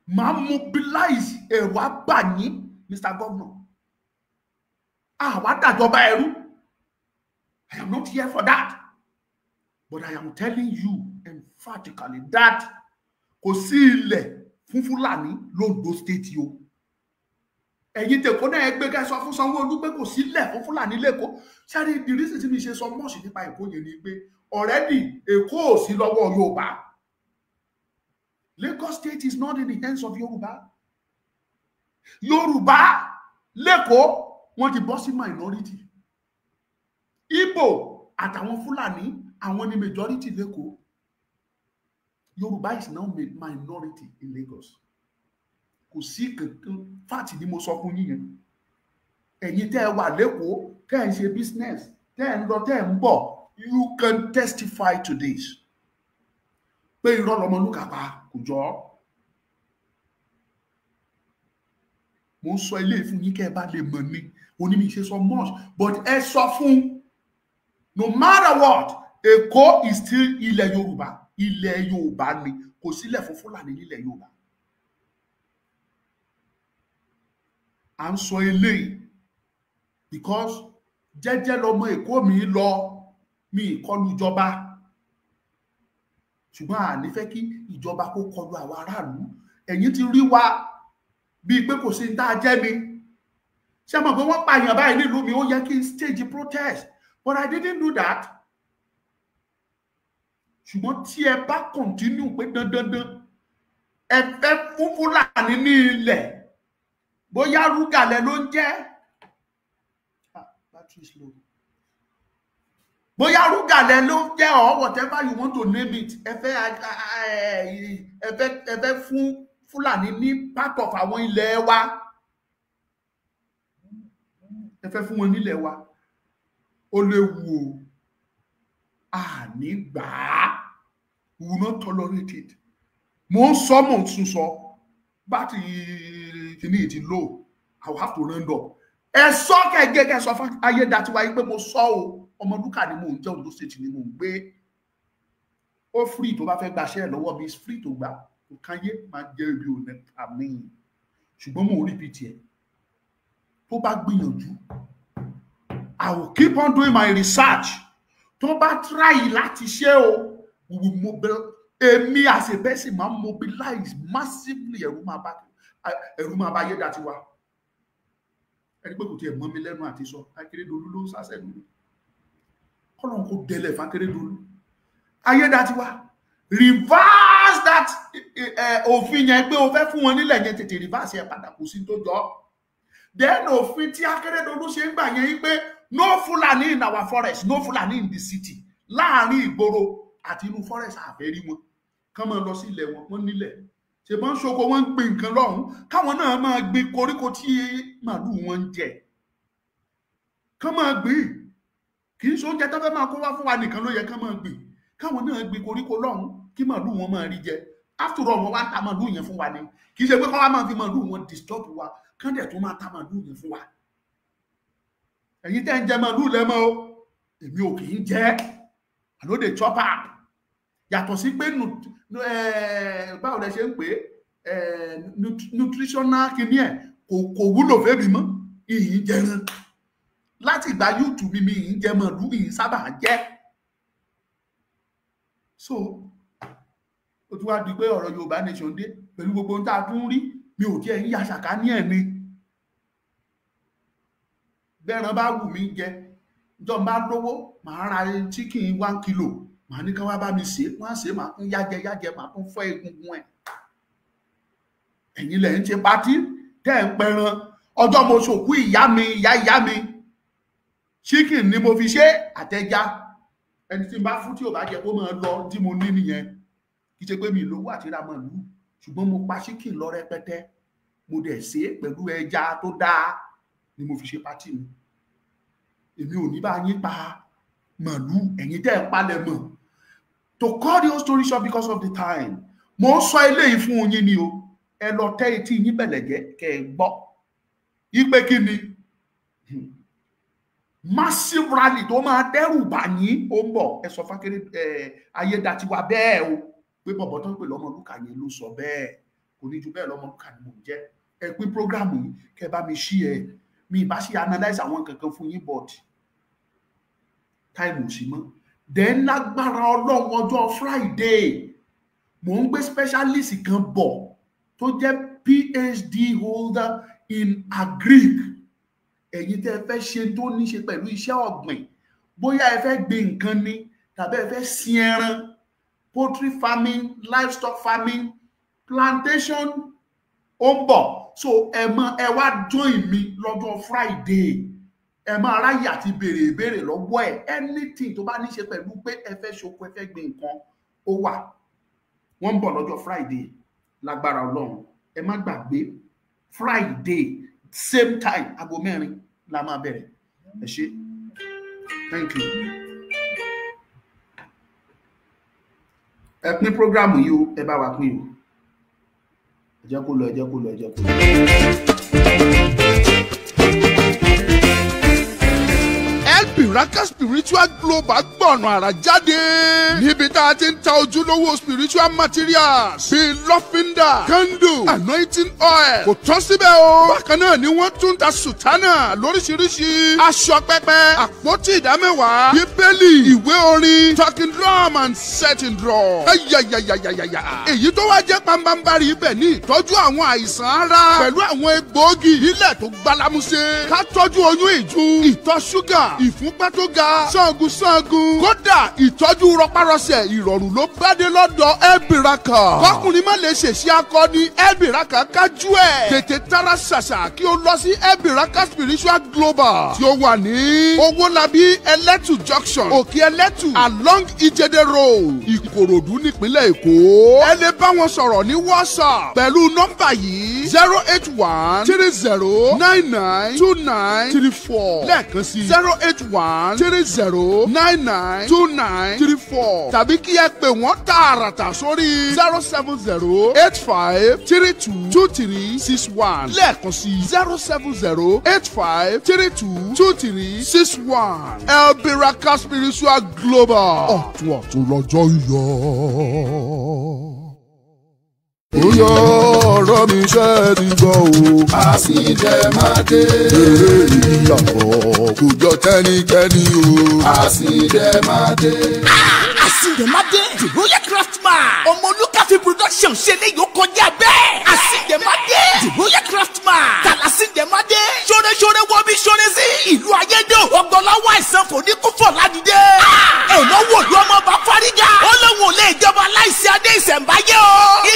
Ma mobilize a wabani, Mr. Governor. What that? I am not here for that. But I am telling you emphatically that kò sí ilẹ̀ fún Fúlàní l'Ondo state yo. Ẹ̀yin teko na egbe ka sọ fún Sanwó-Olú pé kò sí ilẹ̀ fún Fúlàní l'Ékòó. Ṣé the reason tí mi ṣe sọ much nípa Èkó yẹn ni pé already Èkó ò sí lọ́wọ́ Yorùbá. Lagos state is not in the hands of Yorùbá. Yorùbá l'Ékòó wọ́n ti bọ́ sí minority. Igbo àtàwọn Fúlàní àwọn ni majority l'Ékòó. Yorùbá is now minority in Lagos. Kò sí kankan fàtì ni mo sọ fún yín yẹn. Ẹ̀yin tẹ́ wà l'Ékòó, tẹ́ ń ṣe business, tẹ́ ń lọ, tẹ́ ń bọ̀, you can testify to this. Pé irọ́ l'Ọmọlúkà pa kò jọ. Mo ń sọ ilé fún yín kẹ́ bá lè mọ̀ ni. Onímì ṣe so much, but ẹ sọ fún no matter what, Èkó is still ilẹ̀ Yorùbá. Ilẹ̀ Yorùbá ni. Kò sílẹ̀ fún Fúlàní nílẹ̀ Yorùbá. À ń sọ eléyìí because jẹ́jẹ́ lọmọ Èkó mi lọ, mi ìkọlù ìjọba. Ṣùgbọ́n a ní fẹ́ kí ìjọba kó kọlù àwọn aráàlú. Ẹ̀yin ti rí wa bí pé kò sí ń tá jẹ́ mi. Ṣé mọ̀ pé wọ́n pààyàn báyìí nílùú mi, ó yẹ kí n stage protest. But I didn't do that. Ṣùgbọ́n tí ẹ bá continue pé dandandan ẹ fẹ́ fún Fúlàní ní ilẹ̀, bóyá Rúgàlẹ̀ ló ń jẹ́. Battery slow. Bóyá Rúgàlẹ̀ ló ń jẹ́ or whatever you want to name it. Ẹ fẹ́ fún Fúlàní ní part of àwọn ilẹ̀ wa. Ẹ fẹ́ fún wọn nílẹ̀ wa. Ó léwu o. Ní gbà. We will not tolerate it. Mo sọ mo tún sọ. Battery kini it low. I will have to round up. Ẹ sọ kẹ́gẹ́ sọ fún Ayédatiwa yìí pé mo sọ o. Ọmọlúkà ni mo ń jẹ́ Ondo state ni mo ń gbé. ó free tó bá fẹ́ gbaṣẹ́ lọ́wọ́ mi free tó gbà kò káyé máa jẹ́ ibi ò ní àmì ṣùgbọ́n mo rí pt ẹ̀ tó bá gbìyànjú I will keep on doing my research tó bá try láti ṣe o we will mobilize èmi as a person máa mobilize massively ẹ̀rù máa bá Ayédatiwa ẹni pé kò tiẹ̀ mọ́ mi lẹ́nu àti sọ Akérédolú ló ń sásẹ́nu kọ́lọ́n kó délẹ̀ fún Akérédolú Ayédatiwa reverse that òfin yẹn pé o fẹ́ fún wọn nílẹ̀ yẹn tètè reverse ẹ̀ padà kò sí tó jọ then òfin tí Akérédolú ṣe ń gbà yẹn pé no Fulani in our forest no Fulani in the city láàrin ìgboro àti inú forest àfẹ́rí wọn kán máa lọ sí ilẹ̀ wọn nílẹ̀ ṣe bọ́n ṣoko wọ́n ń gbin nǹkan lọ́hùn káwọn náà máa gbin koríko tí màálù wọn ń jẹ kán máa gbin kì í ṣe oúnjẹ tó fẹ́ máa kó wá fún wa nìkan ló yẹ kán máa gbin káwọn náà gbin koríko lọ́hùn kí màálù wọn máa rí jẹ after all wọn wá ń ta màálù yẹn fún wa ni kì í ṣe pé kán wá máa fi màálù wọn disturb wa kán dẹ̀ tó máa ta màálù yẹn fún wa ẹ̀yin tẹ́ ń jẹ màálù lẹ́mọ́ o èmi ò kì í jẹ I no dey chop am yàtọ̀ sí pé báwo lẹ ṣe ń pè nutritional kìíní ẹ̀ kò wúlò fẹ́mi mọ́ ìyìn jẹran láti ìgbà YouTube mi ìyìn jẹ màálù ìyìn sábà jẹ so ó tún wá di pé ọ̀rọ̀ Yorùbá nation dé pẹ̀lú gbogbo ohun tá a tún rí mi ò tiẹ̀ ń ya ṣàká ní ẹ̀ ni bẹ́ẹ̀ràn bá wù mí jẹ jọ bá lówó màá ra chicken 1 kilo màá ní ká wá bá mi ṣe wọ́n á ṣe màá tún yájẹ màá tún fọ́ egungun ẹ̀ ẹ̀yin lẹ̀ ń ṣe pátí tẹ́ ń pẹran ọjọ́ mo ṣòkú ìyá mi chicken ni mo fi ṣe àtẹja ẹni tí n bá fún tí ò bá jẹ kó máa lọ tí mo ní nìyẹn kì í ṣe pé mi lówó àti ra màálù ṣùgbọ́n mo pa chicken lọ rẹpẹtẹ mo dẹ̀ ṣe pẹ̀lú ẹja tó dáa ni mo fi ṣe pátí mi èmi ò ní bá yín pa màálù ẹ̀yin tẹ́ ẹ̀ palẹ̀ mọ́ to cut the whole story short because of the time mo ń sọ eléyìí fún yín ni o ẹ lọ tẹ́ etí yín bẹ̀lẹ̀jẹ́ kẹ́ ẹ gbọ́ yípe kí ni massive rally tó máa dẹ́rù bà yín ó ń bọ̀ ẹ sọ fákéré Ayédatiwa bẹ́ẹ̀ o pé bọ̀bọ̀ tó ń pè lọ́mọlúkà yẹn ló sọ bẹ́ẹ̀ kò ní ju bẹ́ẹ̀ lọ́mọlúkà ni mò ń jẹ́ ẹ pín program yìí kẹ́ bá mi ṣí ẹ mi ìbá ṣe analyze àwọn kankan fún yín but time ò sí mọ́ then lágbára Ọlọ́run ọjọ́ Friday mò ń gbé specialist kan bọ̀ tó jẹ́ PhD holder in agric ẹ̀yin tẹ́ ẹ fẹ́ ṣe tó ní ṣe pẹ̀lú iṣẹ́ ọ̀gbìn bóyá ẹ fẹ́ gbin nǹkan ni tàbí ẹ fẹ́ sin ẹran poultry farming livestock farming plantation ó ń bọ̀ so ẹ wá join mi lọ́jọ́ Friday ẹ máa ráyè àti béèrè ìbéèrè lọ́wọ́ ẹ̀ anything tó bá ní ṣe pẹ̀lú pé ẹ fẹ́ ṣoko ẹ fẹ́ gbin nǹkan ó wà wọ́n ń bọ̀ lọ́jọ́ Friday lágbára Ọlọ́run ẹ má gbàgbé Friday same time aago 4 la máa bẹ̀rẹ̀ ẹ ṣé thank you ẹ pín program yìí o ẹ bá wa pín o ẹ jẹ́ kó lọ ẹ jẹ́ kó lọ ẹ jẹ́ kó lọ. Biraka Spiritual Global gbọ̀nà àrà jáde níbi tá a ti ń ta ojúlówó spiritual materials bíi lọ́fíńdà candle anointing oil kò tán síbẹ̀ o bákan náà ni wọ́n tún ta sùtánà lóríṣiríṣi aṣọ pẹpẹ àpótí ìdámẹ́wàá bíbélì ìwé orin talking drum and setting drum ayayayayaya èyí tó wá jẹ́ pambambari ibẹ̀ ní ìtọ́jú àwọn àìsàn ara pẹ̀lú àwọn egbòogi ilẹ̀ tó gbálámúṣe ká tọ́jú oyún ìju ìtọ̀ ṣúgà ìfúnpá tó ga ṣọ́ọ̀gùn kódà ìtọ́jú rọpárọsẹ̀ ìrọ̀rùn ló bá dé lọ́dọ̀ Elbiraka kọkùnrin má lè ṣèṣe akọni Elbiraka kájú ẹ̀ tètè tara ṣàṣà kí o lọ sí Elbiraka Spiritual Global tí ó wà ní Owólabí Ẹlẹ́tù junction Òkè Ẹlẹ́tù along Ìjẹ̀dẹ̀ road Ìkòròdú nípínlẹ̀ Èkó ẹ lè bá wọn sọ̀rọ̀ ní WhatsApp pẹ̀lú nọ́mbà yìí 08130992934 lẹ́ẹ̀kan sí 081 070-9929-34 tàbí kí ẹ pè wọ́n tààràtà sórí 070-8532-2361 lẹ́ẹ̀kan sí 070-8532-2361 Elberaka Spiritual Global ọ̀tún lọ́jọ́ yọ. Oyọ ọ̀rọ̀ mi ṣe ti gbọ́ o. Àsìndẹ̀máde. Eré ìyàbọ̀ kò jọ tẹ́nikẹ́ni o. Àsìndẹ̀máde. Àsìndẹ̀máde. The Royal Craftsman. Ọmọlúkà fi production ṣe lè yóò kọjá bẹ́ẹ̀. Àsìndẹ̀máde. The Royal Craftsman. Tàlàsìndẹ̀máde. Ṣoore wọbi ṣoore sí. Ìlú ayédè ọgbọ̀nláwọ̀ àìsàn kò ní kú fọ̀ ládìde. Èèmọ̀ wò ló ọmọ bá fárígá. Ó lóun ò lè jọba láìsí adé ìṣẹ̀ǹbáyé o.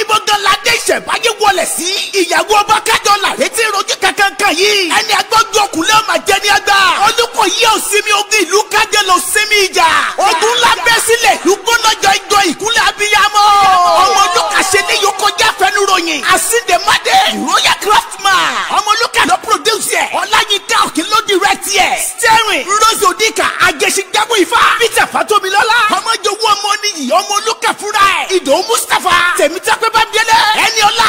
Ibo gan ládé ìṣẹ̀ǹbáyé wọlé sí. Ìyàwó ọba kájọ làrètí rojú kankan yìí. Ẹni agbọ́jú ọkùnrin ọmọ jẹ́ ní àgbà. Olùkọ́ yìí ò sinmi ogun ìlú kájẹ ló sinmi ìjà. Ogun ńlá bẹ́ sílẹ̀ ìlú gbóná jọ ìkúnlẹ̀ abiyamọ. Ọmọlúkà ṣe ní yóò kọjá fẹnuròyìn. Àsìndẹ̀máde Royal Craftsman. Ọmọlúkà ló produce ẹ̀. Ọláyínká Òkè ló direct ẹ̀. Steering Rose Odika Agẹṣigbẹ́gbọ̀ Ifá. Peter Fatomilola. Ọmọjọwọ́ ọmọ nìyí Ọmọlúkà fúnra ẹ̀. Ìdòwú Mustapha. Tèmítọ́pẹ́ Bámidélé. Ẹni ọlá